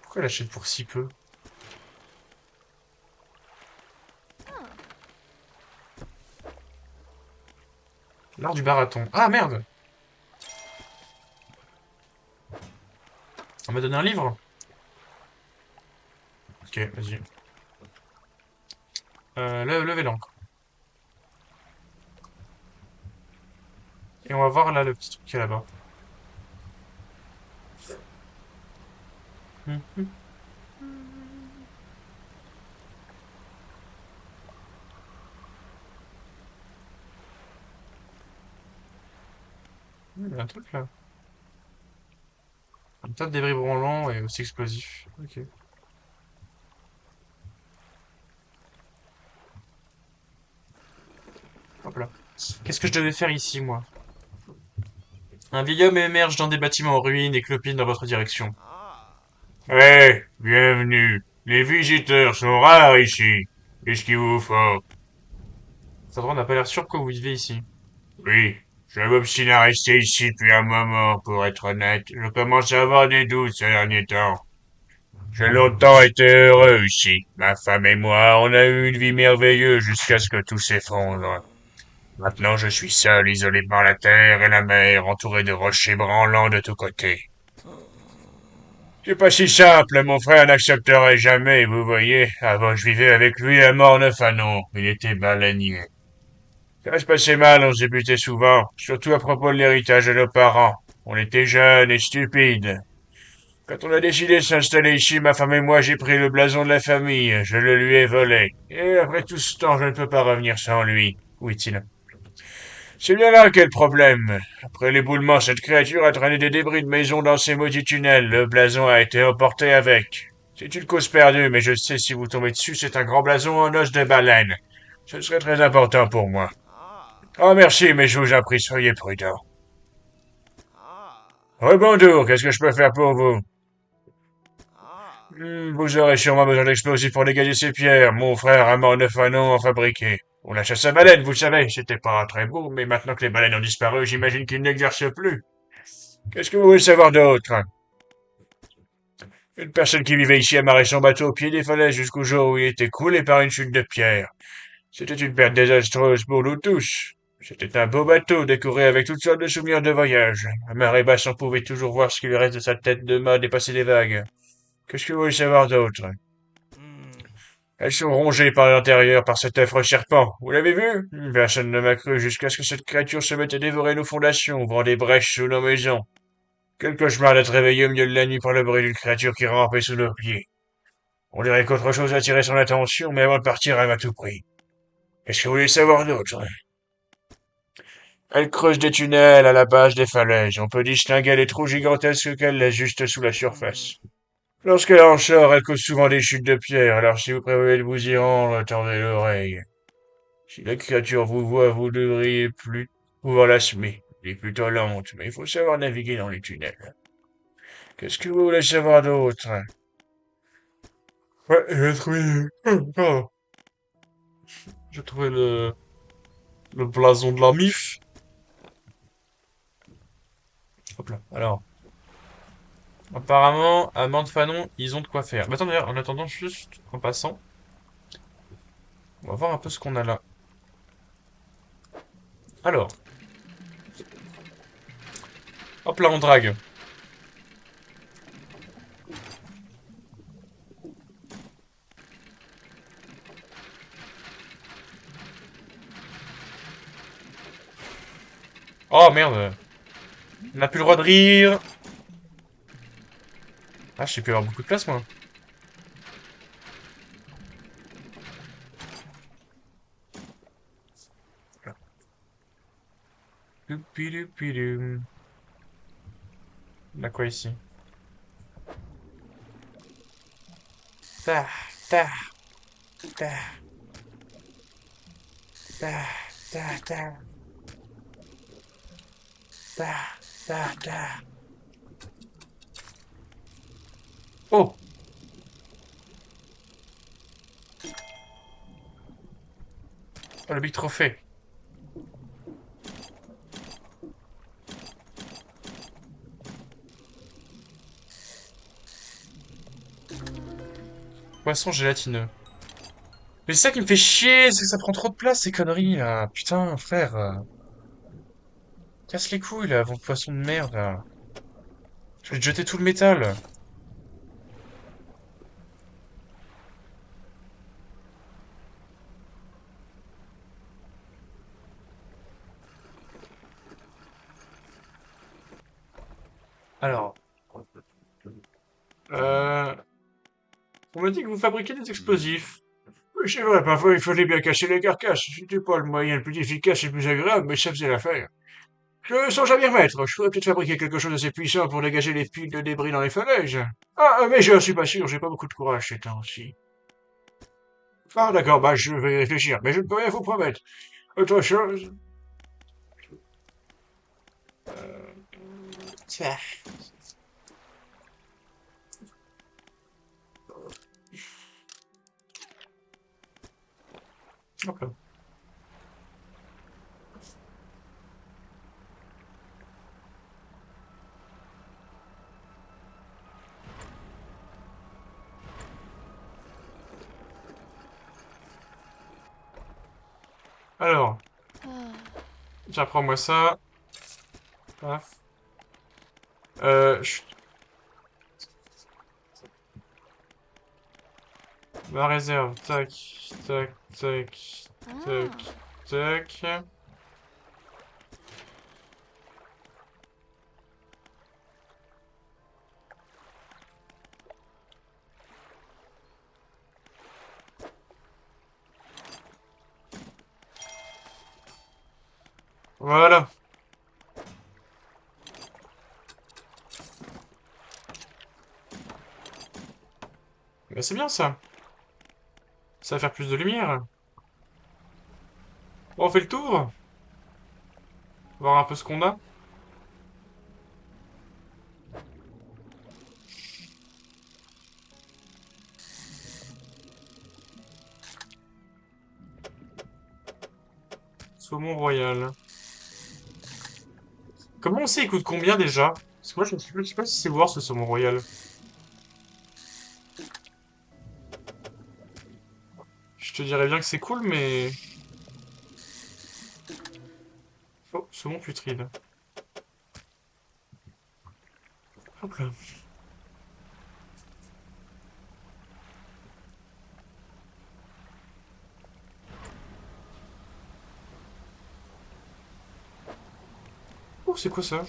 pourquoi elle achète pour si peu? L'art du baraton. Ah merde! On m'a donné un livre? Ok, vas-y. Levez l'encre. Et on va voir là le petit truc qu'il y a là-bas. Il y a un truc là. Un tas de débris branlants et aussi explosifs. Ok. Qu'est-ce que je devais faire ici, moi? Un vieil homme émerge dans des bâtiments en ruine et clopine dans votre direction. Hé, bienvenue. Les visiteurs sont rares ici. Qu'est-ce qu'il vous faut? Cet endroit n'a pas l'air sûr que vous vivez ici. Oui, je m'obstine à rester ici depuis un moment, pour être honnête. Je commence à avoir des doutes ces derniers temps. J'ai longtemps été heureux ici. Ma femme et moi, on a eu une vie merveilleuse jusqu'à ce que tout s'effondre. Maintenant, je suis seul, isolé par la terre et la mer, entouré de rochers branlants de tous côtés. C'est pas si simple, mon frère n'accepterait jamais, vous voyez. Avant, je vivais avec lui à Morne-Fanon. Il était baleinier. Ça se passait mal, on se débutait souvent, surtout à propos de l'héritage de nos parents. On était jeunes et stupides. Quand on a décidé de s'installer ici, ma femme et moi, j'ai pris le blason de la famille, je le lui ai volé. Et après tout ce temps, je ne peux pas revenir sans lui. Où est-il? C'est bien là qu'est le problème. Après l'éboulement, cette créature a traîné des débris de maison dans ces maudits tunnels. Le blason a été emporté avec. C'est une cause perdue, mais je sais si vous tombez dessus, c'est un grand blason en os de baleine. Ce serait très important pour moi. Oh merci, mais je vous en prie, soyez prudent. Rebonjour, qu'est-ce que je peux faire pour vous? Vous aurez sûrement besoin d'explosifs pour dégager ces pierres. Mon frère a mort 9 ans en fabriqué. On la chasse à baleine, vous savez, c'était pas très beau, mais maintenant que les baleines ont disparu, j'imagine qu'ils n'exercent plus. Qu'est-ce que vous voulez savoir d'autre? Une personne qui vivait ici a marré son bateau au pied des falaises jusqu'au jour où il était coulé par une chute de pierre. C'était une perte désastreuse pour nous tous. C'était un beau bateau décoré avec toutes sortes de souvenirs de voyage. À marée basse, on pouvait toujours voir ce qu'il reste de sa tête de mât dépasser les vagues. Qu'est-ce que vous voulez savoir d'autre? Elles sont rongées par l'intérieur par cet affreux serpent. Vous l'avez vu? Personne ne m'a cru jusqu'à ce que cette créature se mette à dévorer nos fondations, ouvrant des brèches sous nos maisons. Quel cauchemar d'être réveillé au milieu de la nuit par le bruit d'une créature qui rampait sous nos pieds. On dirait qu'autre chose attirait son attention, mais avant de partir, elle m'a tout pris. Qu'est-ce que vous voulez savoir d'autre? Elle creuse des tunnels à la base des falaises. On peut distinguer les trous gigantesques qu'elle laisse juste sous la surface. Lorsqu'elle en sort, elle cause souvent des chutes de pierre, alors si vous prévoyez de vous y rendre, tendez l'oreille. Si la créature vous voit, vous devriez plus pouvoir la semer. Elle est plutôt lente, mais il faut savoir naviguer dans les tunnels. Qu'est-ce que vous voulez savoir d'autre? Ouais, j'ai trouvé... Pardon. J'ai trouvé le blason de la MIF. Hop là. Alors, apparemment, à Mante-Fanon, ils ont de quoi faire. Mais attends, d'ailleurs, en attendant, juste en passant, on va voir un peu ce qu'on a là. Alors, hop là, on drague. Oh merde, on n'a plus le droit de rire. Ah, je sais plus avoir beaucoup de place, moi. Doupidoupidoum. On a quoi ici? Ta, ta, ta, ta, ta, ta, ta, ta, ta. Oh! Oh, le big trophée. Poisson gélatineux. Mais c'est ça qui me fait chier, c'est que ça prend trop de place, ces conneries, là. Putain, frère. Casse les couilles, là, vos poissons de merde, là. Je vais te jeter tout le métal. Alors. Euh... On m'a dit que vous fabriquez des explosifs. Oui, c'est vrai, parfois il fallait bien casser les carcasses. C'était pas le moyen le plus efficace et le plus agréable, mais ça faisait l'affaire. Je sens jamais remettre. Je pourrais peut-être fabriquer quelque chose d'assez puissant pour dégager les piles de débris dans les falaises. Ah, mais je suis pas sûr, j'ai pas beaucoup de courage ces temps-ci. Ah, d'accord, bah je vais y réfléchir, mais je ne peux rien vous promettre. Autre chose? Tiens. Hop là. Alors, tiens, prends-moi ça. Paf. Chut. Ma réserve. Tac, tac, tac, tac, tac. Voilà. Mais c'est bien ça. Ça va faire plus de lumière. Bon, on fait le tour. Voir un peu ce qu'on a. Saumon royal. Comment on sait il coûte combien déjà? Parce que moi je sais pas si c'est voir ce saumon royal. Je te dirais bien que c'est cool, mais... Oh, saumon putride. Hop là. Oh, c'est quoi ça?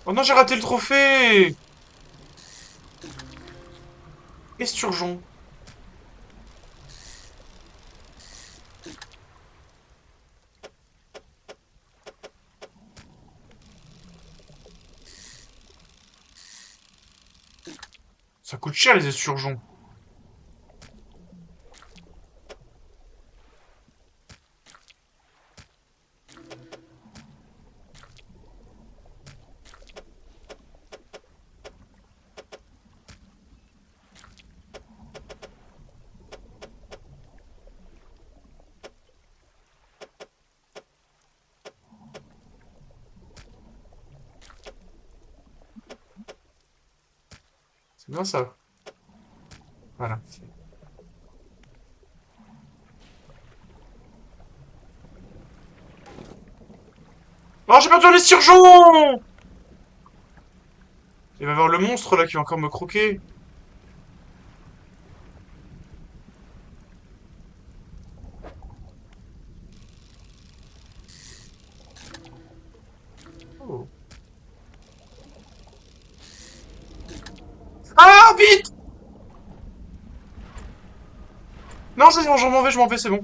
Oh non, j'ai raté le trophée! Esturgeon. Ça coûte cher les esturgeons. C'est bien ça. Voilà. Oh, j'ai perdu un esturgeon! Il va y avoir le monstre là qui va encore me croquer. Oh. Ah, vite! Non, c'est bon, je m'en vais, c'est bon.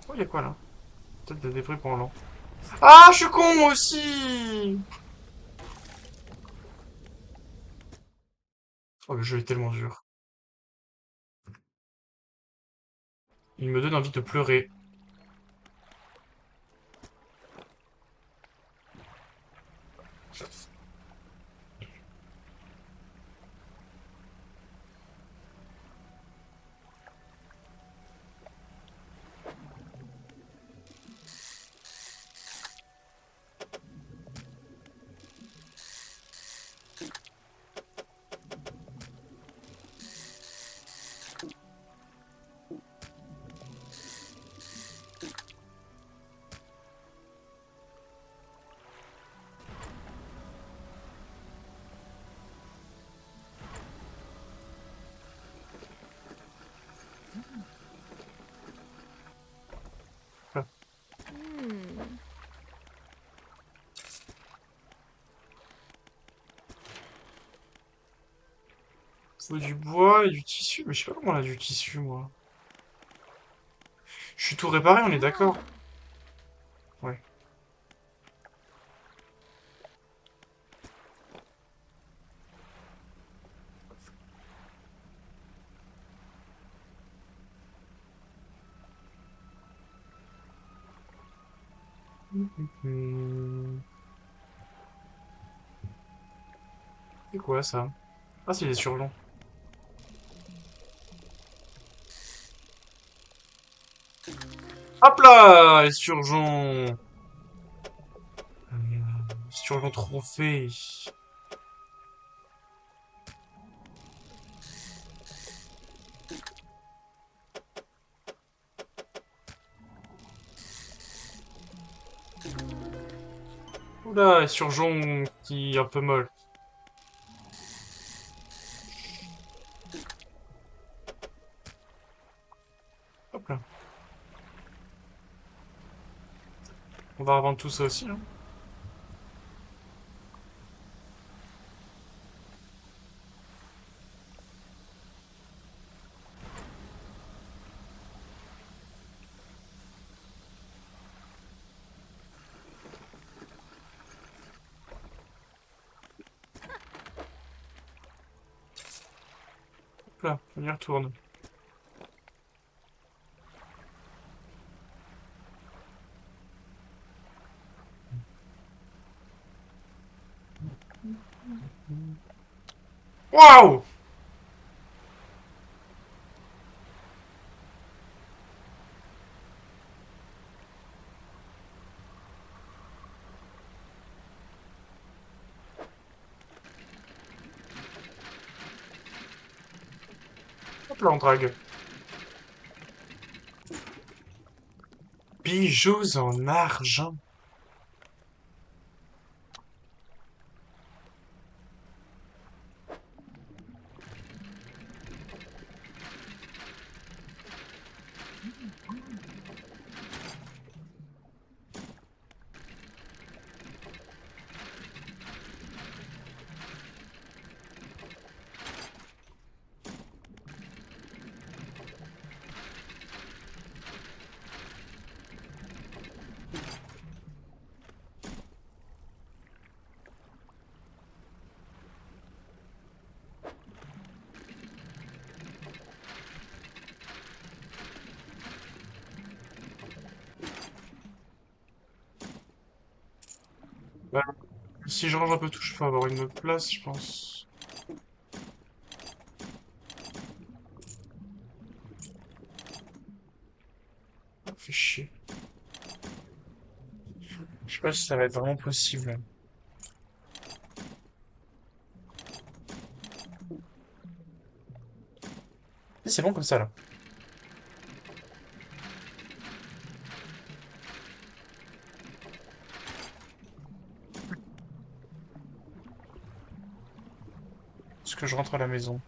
Oh, y a quoi là? Peut-être des débris pour un lent. Ah, je suis con moi aussi! Oh, le jeu est tellement dur. Il me donne envie de pleurer. Ah. Faut du bois et du tissu, mais je sais pas comment on a du tissu moi. Je suis tout réparé, on est d'accord? Ouais. C'est quoi ça? Ah, c'est des surgeons. Hop là, les surgeons. Surgeons trophée. Oula, les surgeons qui un peu molle. Hop là. On va revendre tout ça aussi, hein. Hop là, on y retourne. Waouh! Hop là, on drague. Bijoux en argent. Bah, si je range un peu tout, je peux avoir une autre place, je pense. Fait chier. Je sais pas si ça va être vraiment possible. Si, c'est bon comme ça, là. Est-ce que je rentre à la maison?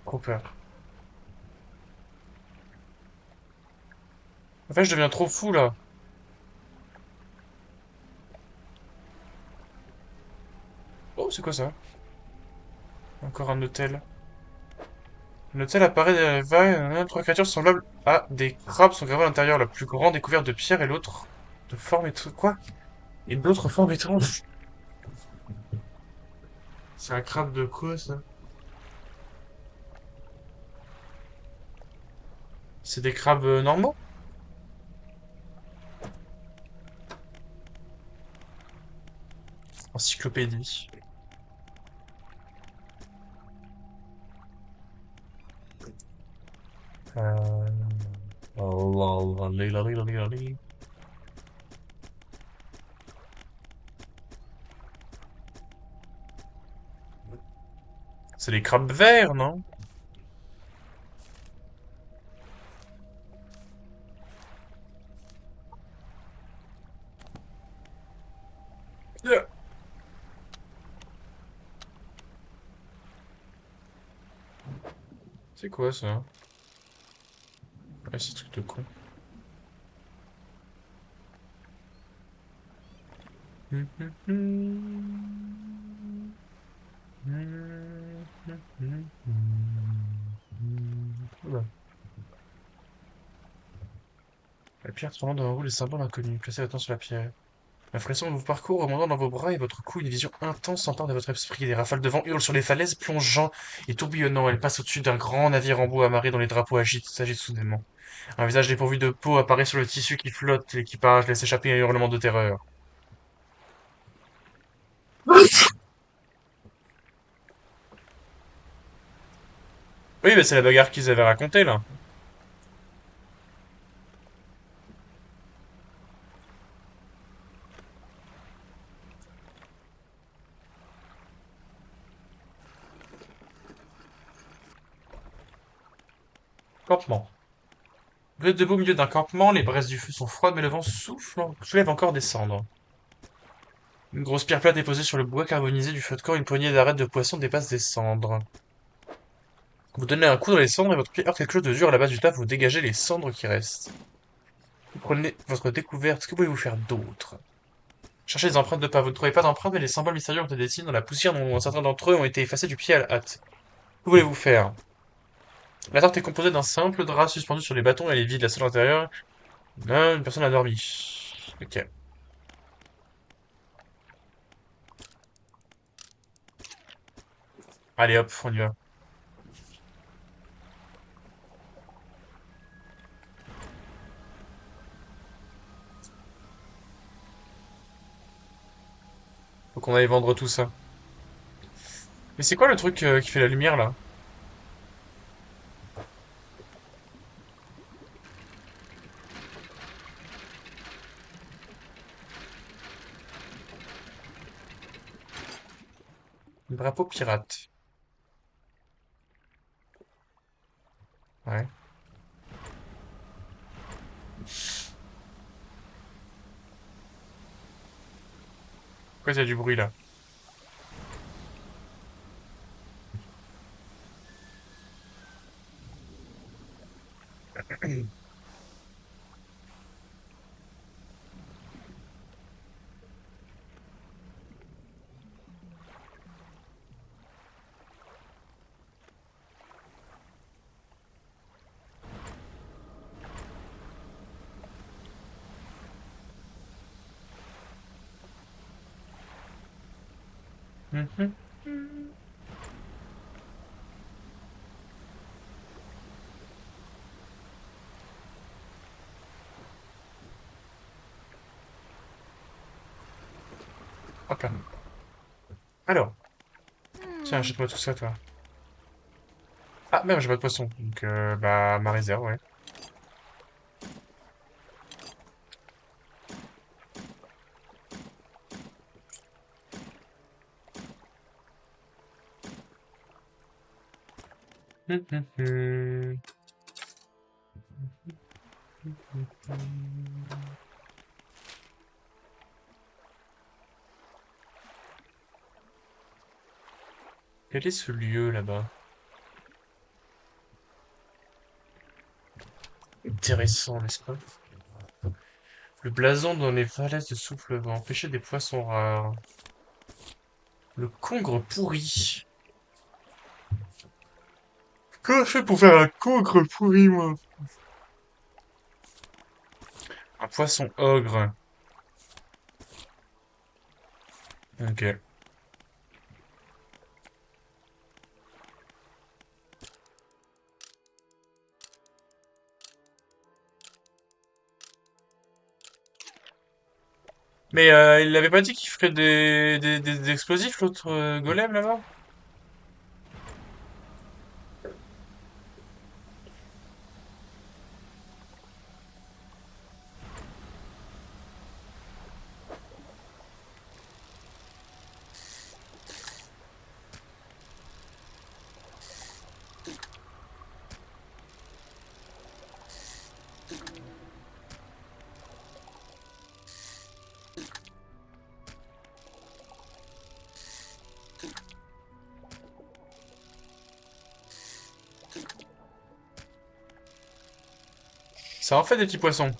Trop peur. En fait, je deviens trop fou, là. Oh, c'est quoi ça? Encore un hôtel. Un hôtel apparaît trois créatures semblables à des crabes sont gravées à l'intérieur. La plus grande est couverte de pierre et l'autre de forme étrange. Quoi? Et d'autres formes étranges. C'est un crabe de quoi, ça? C'est des crabes normaux? Encyclopédie. Euh... C'est les crabes verts, non? Yeah. C'est quoi ça? Ouais, c'est truc de con. Oula. La pierre tremblant devant vous, les symboles inconnus. Placez votre main sur la pierre. La frisson de vos parcours remontant dans vos bras et votre cou, une vision intense s'empare de votre esprit. Des rafales de vent hurlent sur les falaises, plongeant et tourbillonnant. Elles passent au-dessus d'un grand navire en bois amarré dont les drapeaux s'agitent soudainement. Un visage dépourvu de peau apparaît sur le tissu qui flotte. L'équipage laisse échapper un hurlement de terreur. Oui, mais c'est la bagarre qu'ils avaient racontée, là. Campement. Vous êtes debout au milieu d'un campement, les braises du feu sont froides, mais le vent soulève encore des cendres. Une grosse pierre plate est posée sur le bois carbonisé du feu de camp, une poignée d'arêtes de poisson dépasse des cendres. Vous donnez un coup dans les cendres et votre pied heurte quelque chose de dur à la base du taf, vous dégagez les cendres qui restent. Vous prenez votre découverte, que pouvez-vous faire d'autre? Cherchez les empreintes de pas, vous ne trouvez pas d'empreintes, mais les symboles mystérieux ont été dessinés dans la poussière dont certains d'entre eux ont été effacés du pied à la hâte. Que voulez-vous faire? La tente est composée d'un simple drap suspendu sur les bâtons et elle est vide, la salle intérieure. Là, une personne a dormi. Ok. Allez hop, on y va. Faut qu'on aille vendre tout ça. Mais c'est quoi le truc qui fait la lumière là? Le drapeau pirate. Ouais. Pourquoi il y a du bruit là? Mhm. Hop là. Alors, tiens, achète-moi tout ça, toi. Ah, merde, j'ai pas de poisson. Donc, bah, ma réserve, ouais. Mhm. Quel est ce lieu là-bas? Intéressant, n'est-ce pas? Le blason dans les falaises de souffle va empêcher des poissons rares. Le congre pourri. Comment je fais pour faire un congre pourri, moi? Un poisson ogre. Ok. Mais il avait pas dit qu'il ferait des explosifs, l'autre golem, là-bas? Ça en fait des petits poissons.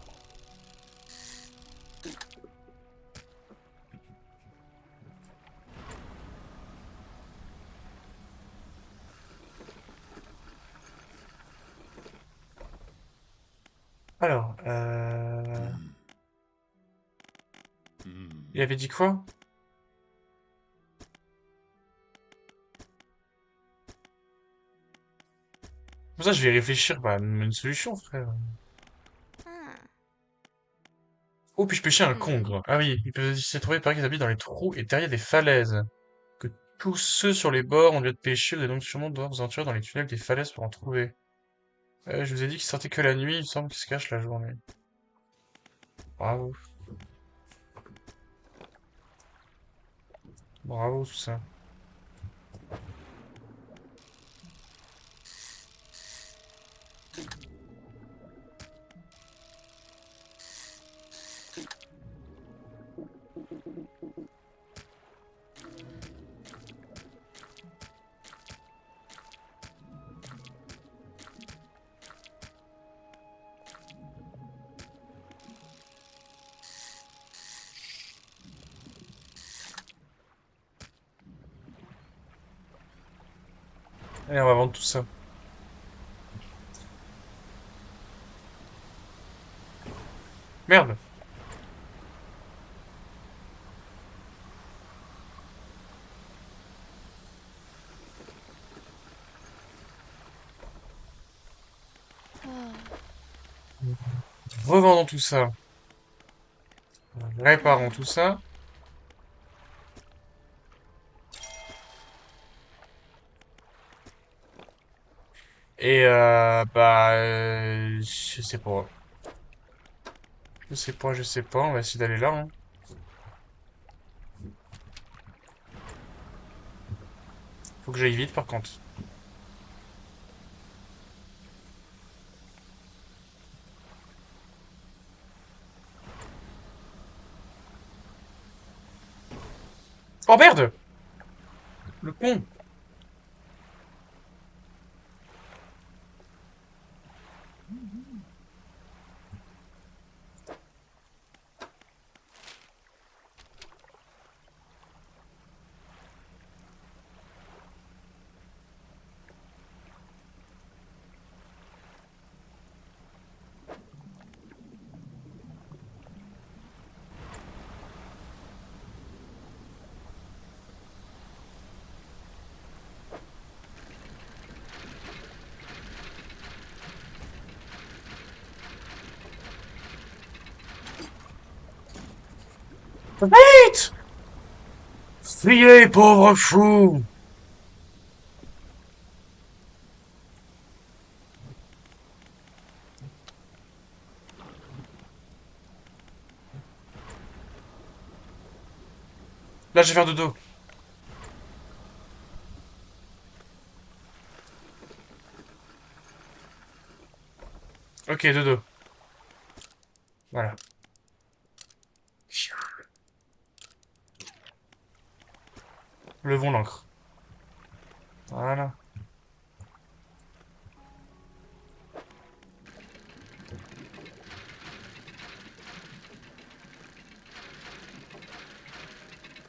Alors, Il avait dit quoi? Pour ça, je vais réfléchir, bah, une solution, frère. Oh, puis je pêchais un congre. Ah oui, il peut s'y trouver, pareil qu'ils habitent dans les trous et derrière des falaises. Que tous ceux sur les bords ont lieu de pêcher, vous allez donc sûrement devoir vous aventurer dans les tunnels des falaises pour en trouver. Je vous ai dit qu'il sortait que la nuit, il semble qu'il se cache la journée. Bravo. Bravo, tout ça. Allez, on va vendre tout ça. Merde! Revendons tout ça. Réparons tout ça. Et je sais pas. Je sais pas, on va essayer d'aller là, hein. Faut que j'aille vite par contre. Oh merde! Le con! Vite! Fuyez, pauvre fou! Là, je vais faire dodo. Ok, dodo. Voilà. Levons l'encre. Voilà.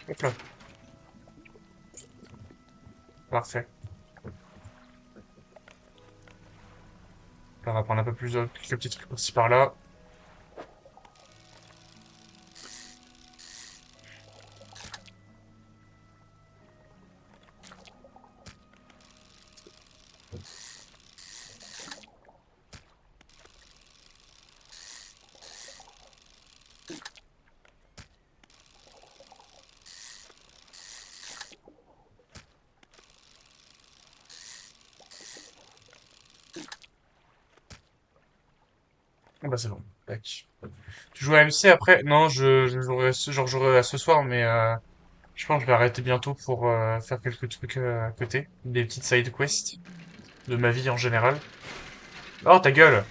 Hop là. Parfait. Là, on va prendre un peu plus de quelques petits trucs par-ci par-là. Ah bah c'est bon. Tac. Tu joues à MC après? Non, je jouerai, genre, je jouerai à ce soir, mais je pense que je vais arrêter bientôt pour faire quelques trucs à côté. Des petites side quests de ma vie en général. Oh, ta gueule!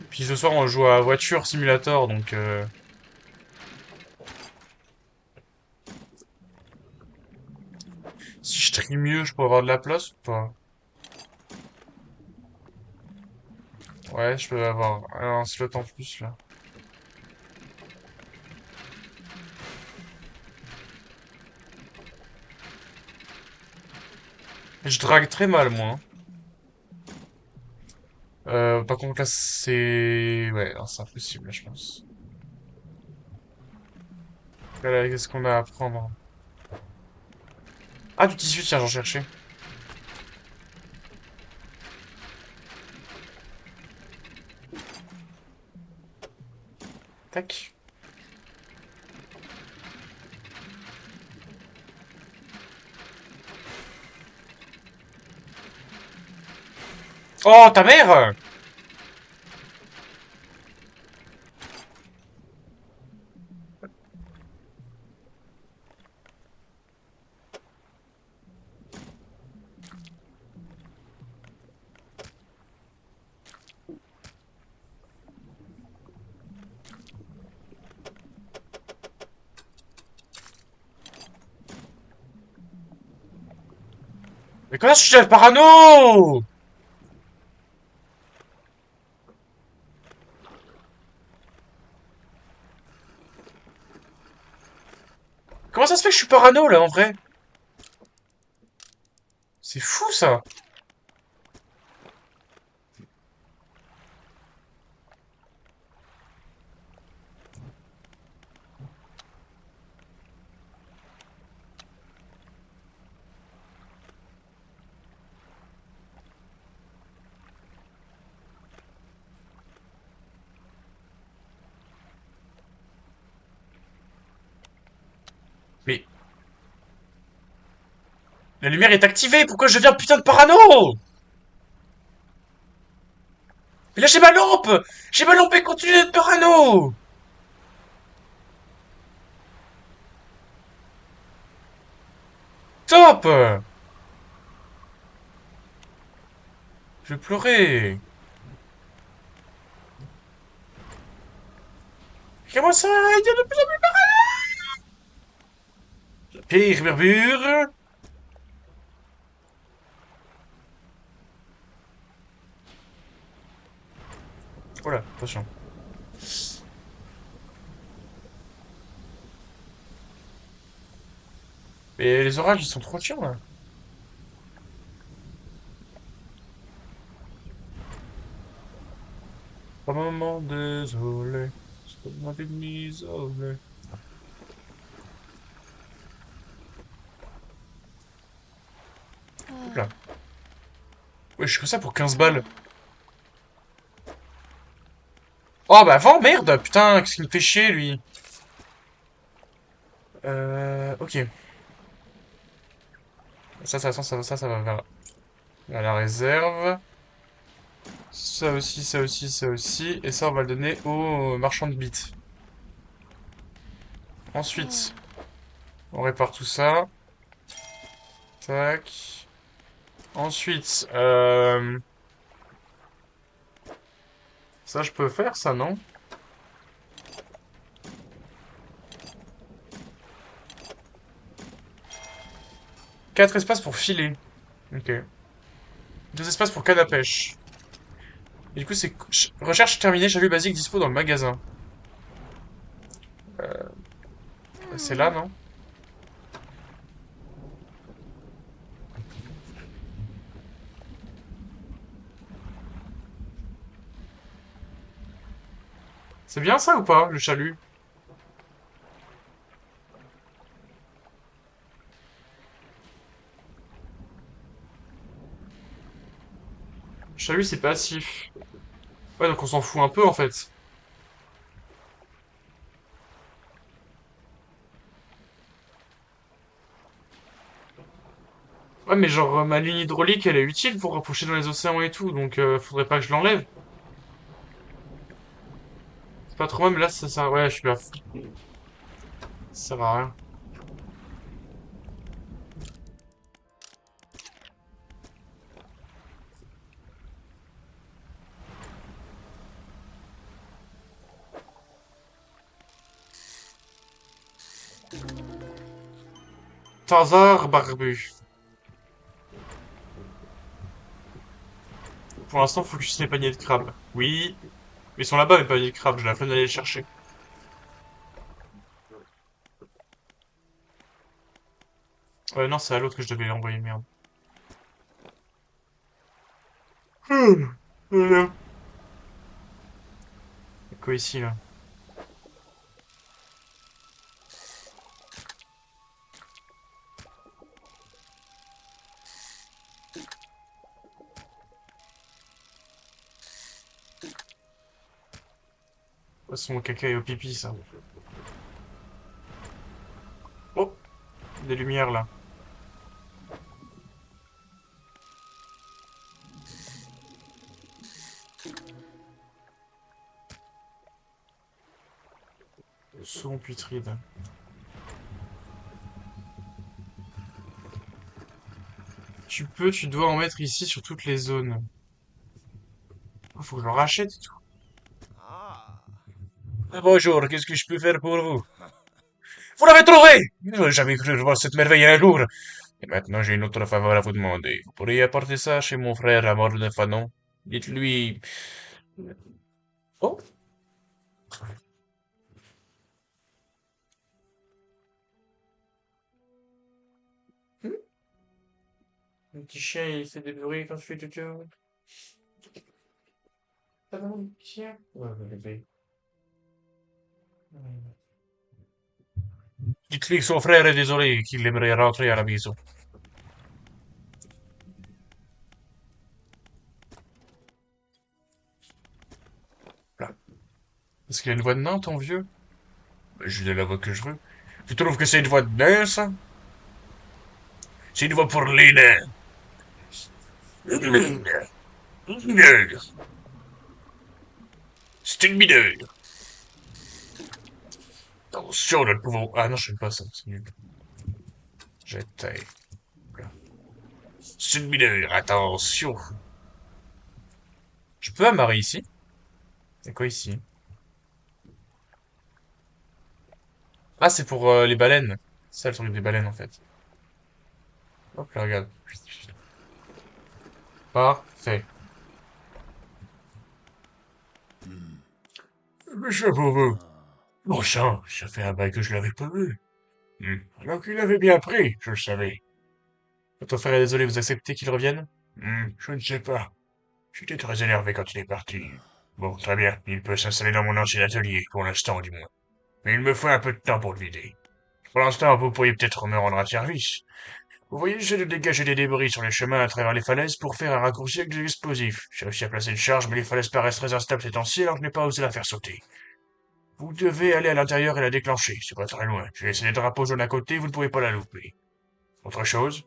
Puis ce soir, on joue à Voiture Simulator, donc si je trie mieux, je peux avoir de la place ou pas? Ouais, je peux avoir un slot en plus, là. Je drague très mal, moi, hein. Par contre, là, c'est... Ouais, non, c'est impossible, là, je pense. Voilà, qu'est-ce qu'on a à prendre? Ah, du tissu, tiens, j'en cherchais. Tac. Oh, ta mère! Mais comment je suis parano? Comment ça se fait que je suis parano, là, en vrai? C'est fou, ça. Mais la lumière est activée, pourquoi je deviens putain de parano? Mais là, j'ai ma lampe! J'ai ma lampe et continue d'être parano! Top! Je vais pleurer. Comment ça? Il y a de plus en plus. Pire murmure. Oh là, attention. Mais les orages, ils sont trop chiants, là. Pas maman, désolé. C'est pas moi qui m'isolé. Oula. Ouais, je suis que ça pour 15 balles. Oh, bah avant, merde! Putain, qu'est-ce qu'il me fait chier, lui? Ok. Ça va vers la réserve. Ça aussi, ça aussi, ça aussi. Et ça, on va le donner au marchand de bits. Ensuite, on répare tout ça. Tac. Ensuite, ça, je peux faire, ça, non? 4 espaces pour filer. Ok. 2 espaces pour canne à pêche. Et du coup, c'est recherche terminée, chalut basique dispo dans le magasin. Euh, c'est là, non? C'est bien ça ou pas, le chalut? Le chalut, c'est passif. Ouais, donc on s'en fout un peu, en fait. Ouais, mais genre, ma ligne hydraulique, elle est utile pour rapprocher dans les océans et tout, donc faudrait pas que je l'enlève. C'est pas trop mal, mais là, ça, ouais, je suis là. Ça sert à rien. Tarzar barbu. Pour l'instant, focus les paniers de crabes. Oui, mais ils sont là-bas, mes paniers de crabes, j'ai la flemme d'aller les chercher. Ouais, non, c'est à l'autre que je devais l'envoyer, merde. Voilà. Quoi ici, là? Poisson au caca et au pipi, ça. Oh, des lumières là. Saumon putride. Tu dois en mettre ici sur toutes les zones. Oh, faut que j'en rachète et tout. Ah, bonjour, qu'est-ce que je peux faire pour vous? Vous l'avez trouvé! Je n'aurais jamais cru voir cette merveille un jour. Et maintenant, j'ai une autre faveur à vous demander. Vous pourriez apporter ça chez mon frère à mort de Fanon? Dites-lui... Oh, le petit chien, il fait des bruits quand je fais dodo. Ça va, mon petit chien? Ouais, le bébé. Dites-lui que son frère est désolé et qu'il aimerait rentrer à la maison. Là. Est-ce qu'il a une voix de nain, ton vieux? Ben, je lui donne la voix que je veux. Tu trouves que c'est une voix de nain, ça? C'est une voix pour les nains. C'est une mineure. Attention, nous ne pouvons... Ah non, je sais pas ça, c'est nul. J'étais... C'est une mineure, attention. Je peux amarrer ici? C'est quoi ici? Ah, c'est pour les baleines. C'est ça le truc des baleines, en fait. Hop là, regarde. Parfait. Mais je vous veux. Bon sang, ça fait un bail que je l'avais pas vu. Alors qu'il avait bien pris, je le savais. Votre frère est désolé, vous acceptez qu'il revienne? Je ne sais pas. J'étais très énervé quand il est parti. Bon, très bien, il peut s'installer dans mon ancien atelier, pour l'instant du moins. Mais il me faut un peu de temps pour le vider. Pour l'instant, vous pourriez peut-être me rendre un service. Vous voyez, j'essaie de dégager des débris sur les chemins à travers les falaises pour faire un raccourci avec des explosifs. J'ai réussi à placer une charge, mais les falaises paraissent très instables ces temps-ci, alors je n'ai pas osé la faire sauter. Vous devez aller à l'intérieur et la déclencher, c'est pas très loin. J'ai laissé les drapeaux jaunes à côté, vous ne pouvez pas la louper. Autre chose?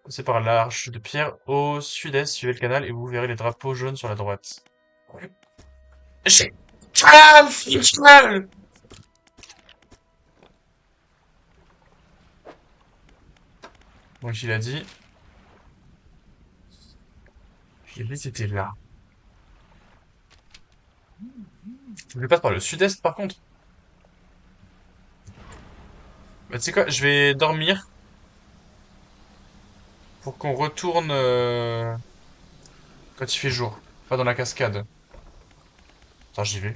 Passez par l'arche de pierre au sud-est, suivez le canal et vous verrez les drapeaux jaunes sur la droite. Ouais. C'est... Donc il a dit... Il a dit c'était là. Je vais passer par le sud-est par contre. Bah tu sais quoi, je vais dormir pour qu'on retourne quand il fait jour. Pas dans la cascade. Attends, j'y vais.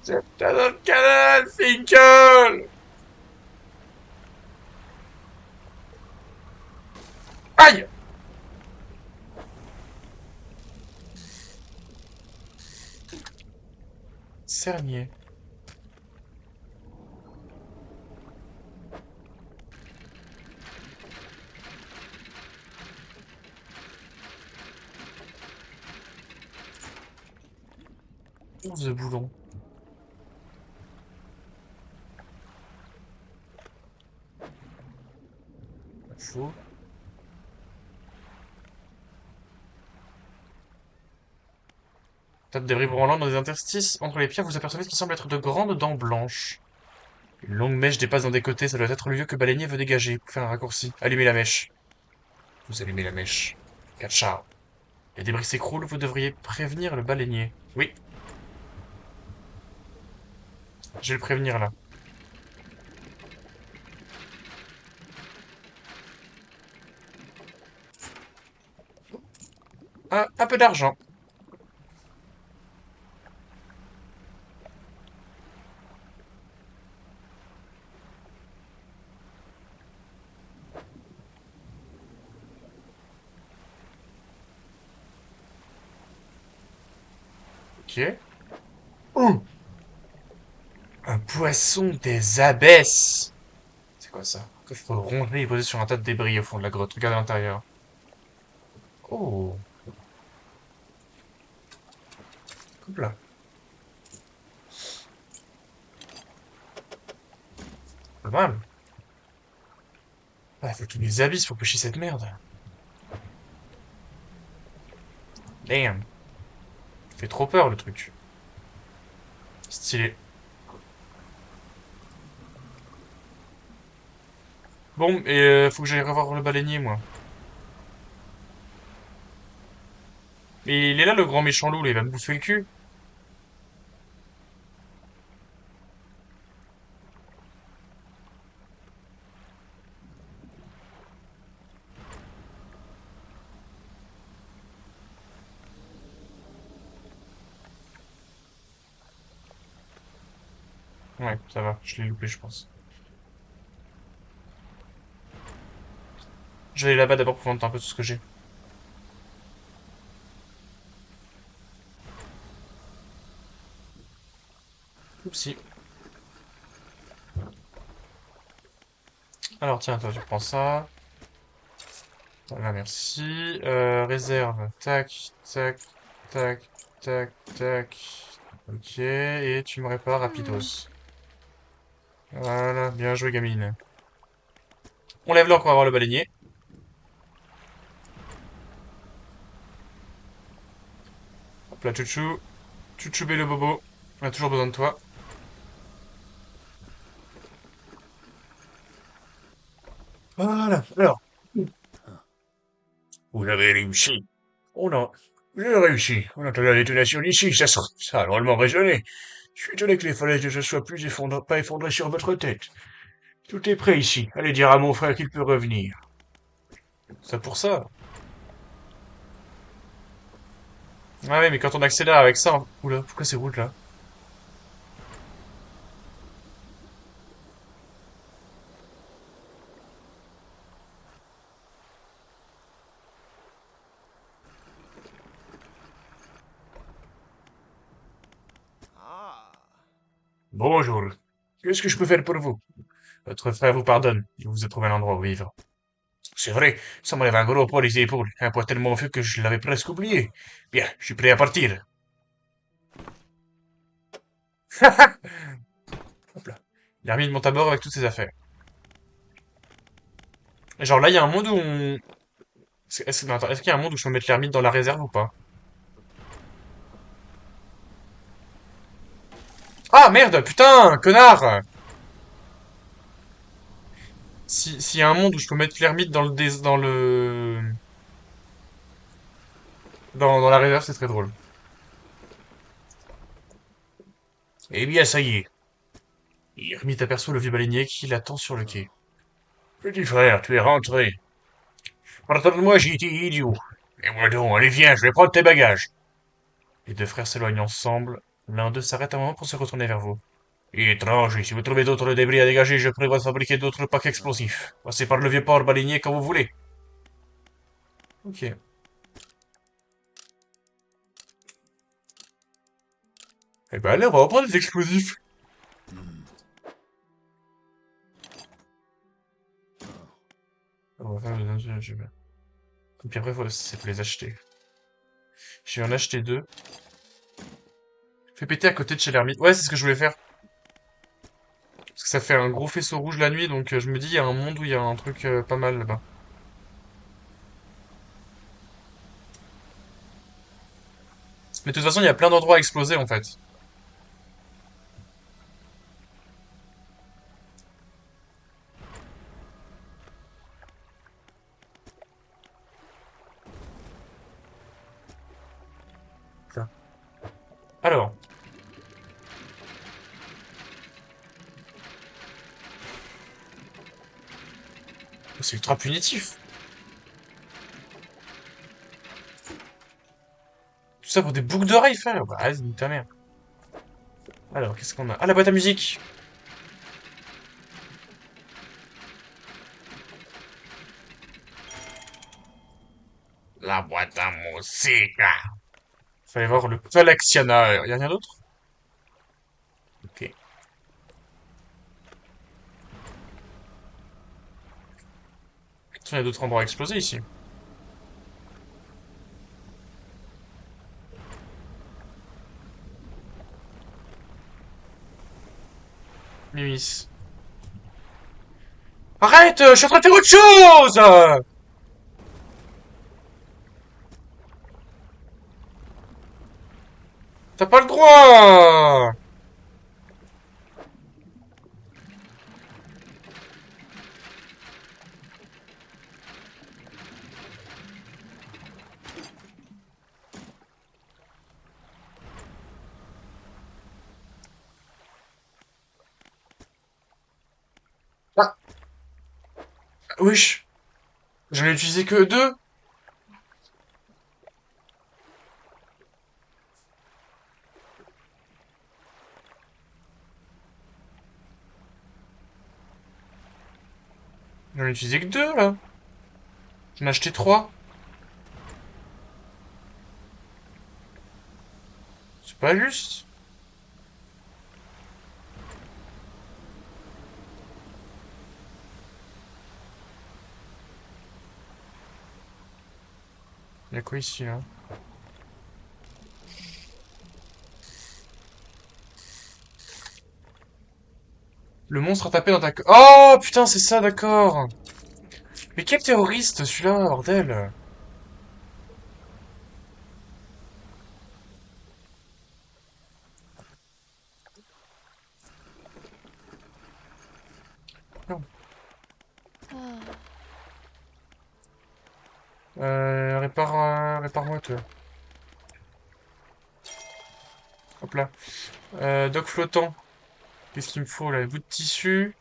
C'est dans le canal, Finkel! Aïe! Cernier. Ours de boulon. Faux. Tas de débris branlants dans des interstices entre les pierres, vous apercevez ce qui semble être de grandes dents blanches. Une longue mèche dépasse dans des côtés, ça doit être le lieu que Baleinier veut dégager pour faire un raccourci. Allumez la mèche. Vous allumez la mèche. Ciao. Les débris s'écroulent, vous devriez prévenir le baleinier. Oui, je vais le prévenir là. Un peu d'argent. Ok. Oh! Un poisson des abysses! C'est quoi ça? Un coffre rongé et posé sur un tas de débris au fond de la grotte. Regarde à l'intérieur. Oh! Hop là. Pas mal. Ah, il faut tous les abysses pour pêcher cette merde. Damn. Ça fait trop peur le truc. Stylé. Bon, et faut que j'aille revoir le baleinier, moi. Et il est là, le grand méchant loup, là, il va me bouffer le cul. Ouais, ça va, je l'ai loupé, je pense. Je vais aller là-bas d'abord pour vendre un peu tout ce que j'ai. Oupsie. Alors tiens, toi, tu prends ça. Voilà, merci. Réserve. Tac, tac, tac, tac, tac. Ok, et tu me répares rapidos. Voilà, bien joué, gamine. On lève l'or pour avoir le baleinier. Hop là, chouchou. Chouchou le bobo. On a toujours besoin de toi. Voilà, alors. Vous avez réussi. On a... J'ai réussi. On entend la détonation ici, ça a drôlement résonné. Je suis étonné que les falaises ne se soient pas effondrées sur votre tête. Tout est prêt ici. Allez dire à mon frère qu'il peut revenir. C'est pour ça. Ah ouais, mais quand on accélère avec ça... Oula, pourquoi c'est rouge là? Bonjour. Qu'est-ce que je peux faire pour vous? Votre frère vous pardonne. Il vous a trouvé un endroit où vivre. C'est vrai, ça m'enlève un gros poids les épaules. Un poids tellement vieux que je l'avais presque oublié. Bien, je suis prêt à partir. Hop là. Il a remis une monte à bord avec toutes ses affaires. Et genre là, il y a un monde où on... non, attends, est-ce qu'il y a un monde où je peux mettre l'ermite dans la réserve ou pas? Ah merde, putain, connard! S'il y a un monde où je peux mettre l'ermite dans la réserve, c'est très drôle. Eh bien, ça y est. L'ermite aperçoit le vieux baleinier qui l'attend sur le quai. Petit frère, tu es rentré. Pardonne-moi, j'ai été idiot. Et moi donc, allez viens, je vais prendre tes bagages. Les deux frères s'éloignent ensemble. L'un d'eux s'arrête un moment pour se retourner vers vous. Étrange, si vous trouvez d'autres débris à dégager, je prévois de fabriquer d'autres packs explosifs. Passez par le vieux port baleinier quand vous voulez. Ok. Eh ben allez, on va reprendre des explosifs. On va faire et puis après, c'est pour les acheter. Je vais en acheter deux. Fais péter à côté de chez l'ermite. Ouais, c'est ce que je voulais faire. Parce que ça fait un gros faisceau rouge la nuit, donc je me dis, il y a un monde où il y a un truc pas mal là-bas. Mais de toute façon, il y a plein d'endroits à exploser en fait. Ça. Alors, c'est ultra punitif. Tout ça pour des boucles d'oreilles, frère. Bah, vas-y, nique ta mère. Alors, qu'est-ce qu'on a? Ah, la boîte à musique! La boîte à musique. Fallait voir le Phylaxiana. Y a rien d'autre? Ok. Est-ce qu'il y a d'autres endroits explosés ici? Mimis. Arrête! Je suis en train de faire autre chose! T'as pas le droit! Ah, wesh. J'en ai utilisé que deux. J'en ai utilisé que deux, là. J'en ai acheté trois. C'est pas juste. Y'a quoi ici, là? Le monstre a tapé dans ta... Oh, putain, c'est ça, d'accord. Mais quel terroriste, celui-là, bordel. Non. Répare-moi, toi. Hop là. Doc flottant. Qu'est-ce qu'il me faut, là? Les bouts de tissu.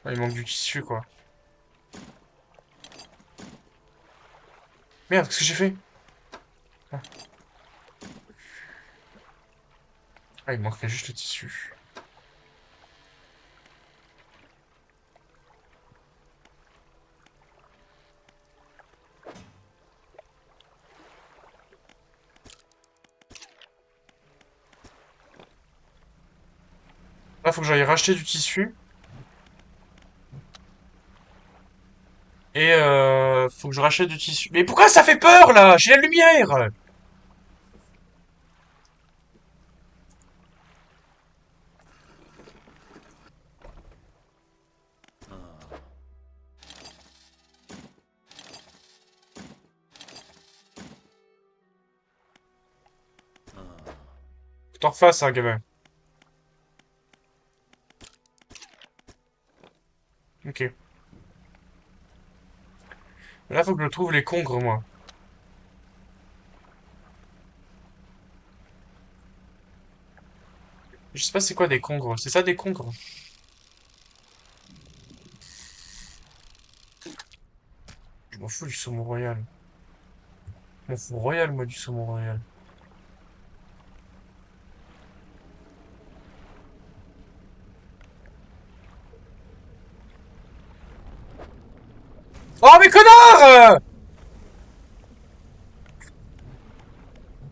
Ah, il manque du tissu, quoi. Merde, qu'est-ce que j'ai fait? Ah. Ah, il manquerait juste le tissu. Là, faut que j'aille racheter du tissu. Et faut que je rachète du tissu. Mais pourquoi ça fait peur, là? J'ai la lumière! Faut t'en refasse, hein, gamin. Ok. Là, faut que je trouve les congres, moi. Je sais pas c'est quoi des congres. C'est ça des congres? Je m'en fous du saumon royal. Je m'en fous royal, moi, du saumon royal. Oh, mais connard!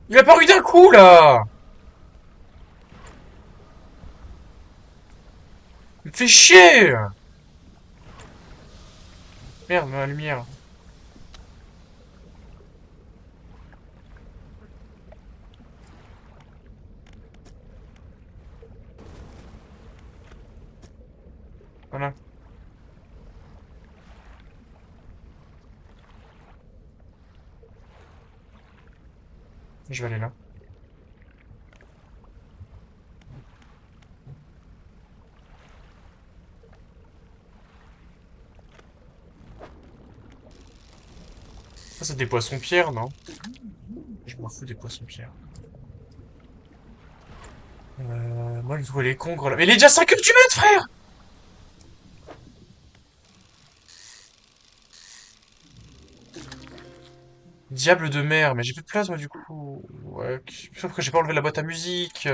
Il a paru d'un coup, là! Il me fait chier! Merde, ma lumière. Voilà. Je vais aller là. Ça, c'est des poissons-pierres, non? Je m'en fous des poissons-pierres. Moi, je trouve les congres, là. Mais il est déjà 5 heures du mat', frère! Diable de mer, mais j'ai plus de place, moi, du coup. Ouais, sauf que j'ai pas enlevé la boîte à musique.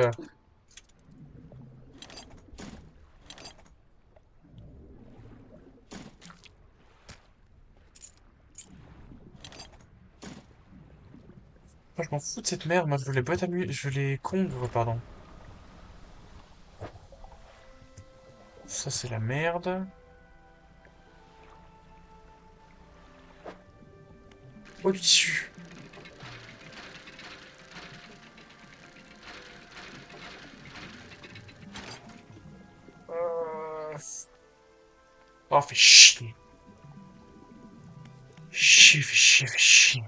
Moi, je m'en fous de cette merde, moi, je veux les boîtes à je veux les congres, pardon. Ça, c'est la merde. Oh, du tissu. Euh, Oh, fait chier. Chier, fait chier, fait chier.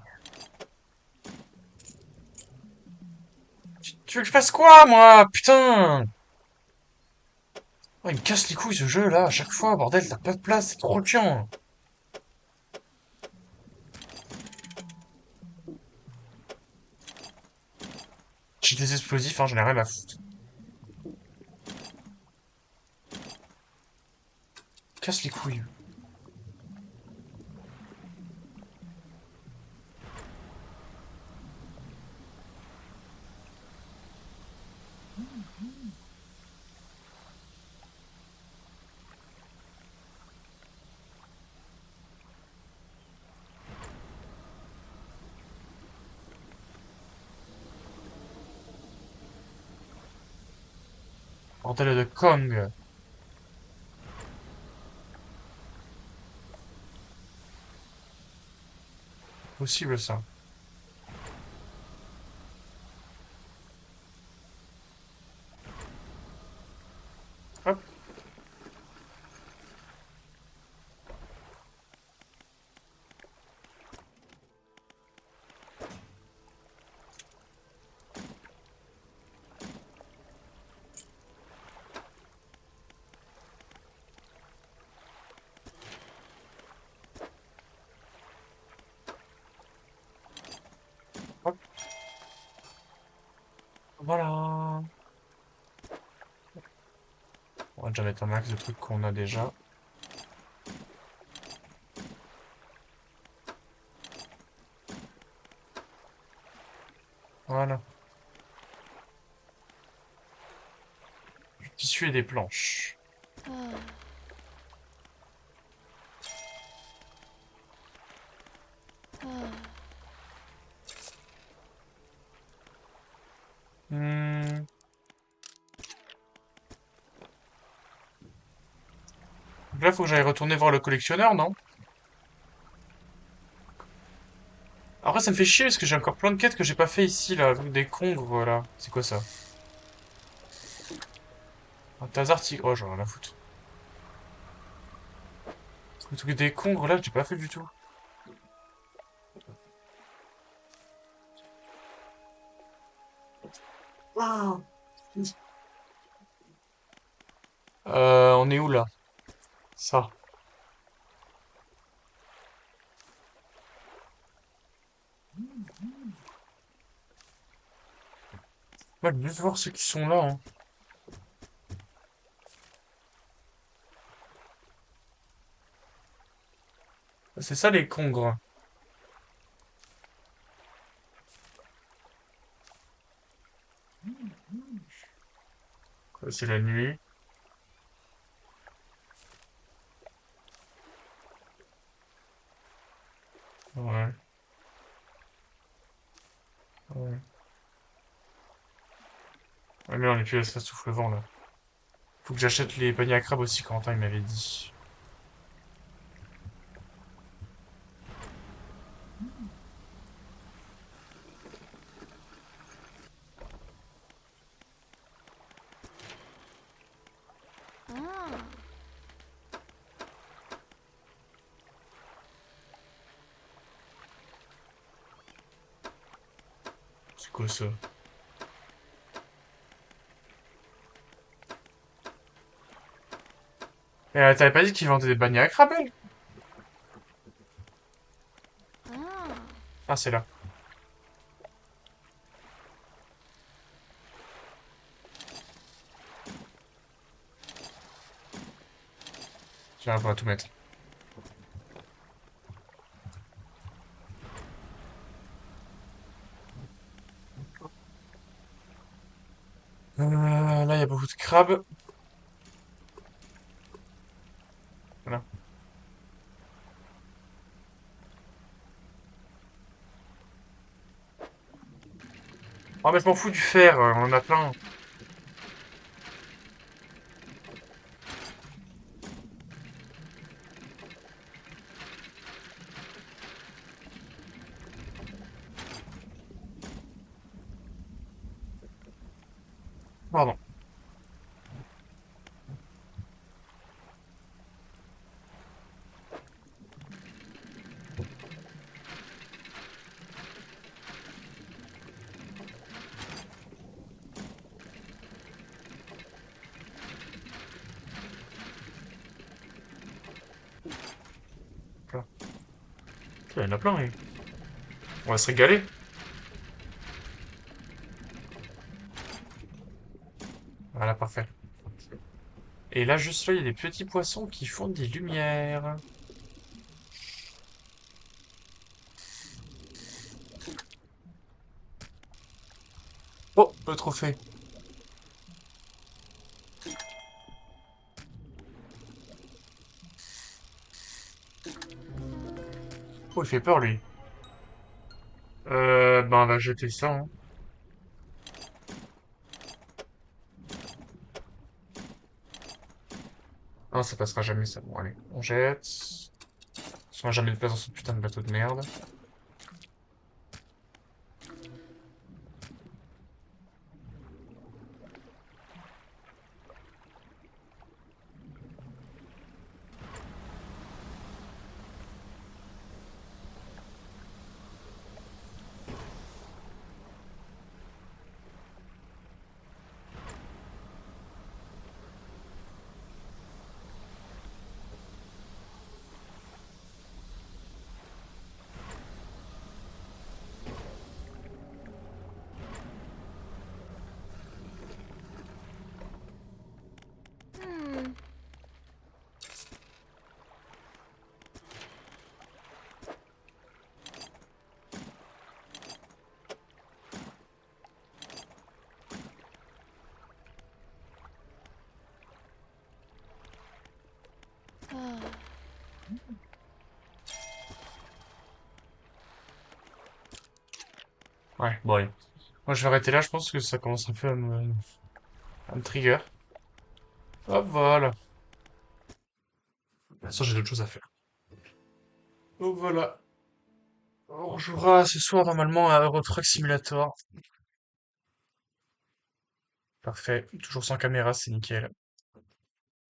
Tu veux que je fasse quoi, moi? Putain! Oh, il me casse les couilles, ce jeu, là, à chaque fois, bordel, t'as pas de place, c'est trop chiant. J'ai des explosifs, hein, j'en ai rien à foutre. Casse les couilles. Bordel de Kong. Possible, ça. Hop, hop. Voilà. On va déjà mettre un max de trucs qu'on a déjà. Voilà. Du tissu et des planches. Hmm. Donc là, faut que j'aille retourner voir le collectionneur, non? Après, ça me fait chier parce que j'ai encore plein de quêtes que j'ai pas fait ici, là, avec des congres, voilà. C'est quoi ça? Un Tazar tigre. Oh, j'en ai rien à foutre. Le truc des congres, là, j'ai pas fait du tout. On est où, là? Ça. Ouais, je veux juste voir ceux qui sont là, hein. C'est ça, les congres. C'est la nuit. Ouais. Ouais. Ouais, mais on est plus à ça souffle le vent, là. Faut que j'achète les paniers à crabes aussi, Quentin, il m'avait dit. C'est quoi ça? Mais t'avais pas dit qu'ils vendaient des paniers à crabes, elle? Ah, c'est là. Tiens, on va tout mettre. Là, il y a beaucoup de crabes. Voilà. Oh, mais je m'en fous du fer, on en a plein. Pardon. Là. Il y en a plein, oui. On va se régaler. Voilà, parfait. Et là, juste là, il y a des petits poissons qui font des lumières. Oh, le trophée. Oh, il fait peur, lui. Ben, on va jeter ça, hein. Non, ça passera jamais, ça. Bon, allez, on jette. On n'a jamais de place dans ce putain de bateau de merde. Ouais, bon, allez. Moi, je vais arrêter là, je pense que ça commence un peu à me trigger. Hop, voilà. De toute façon, j'ai d'autres choses à faire. Donc voilà. On rejouera ce soir normalement à Euro Truck Simulator. Parfait. Toujours sans caméra, c'est nickel.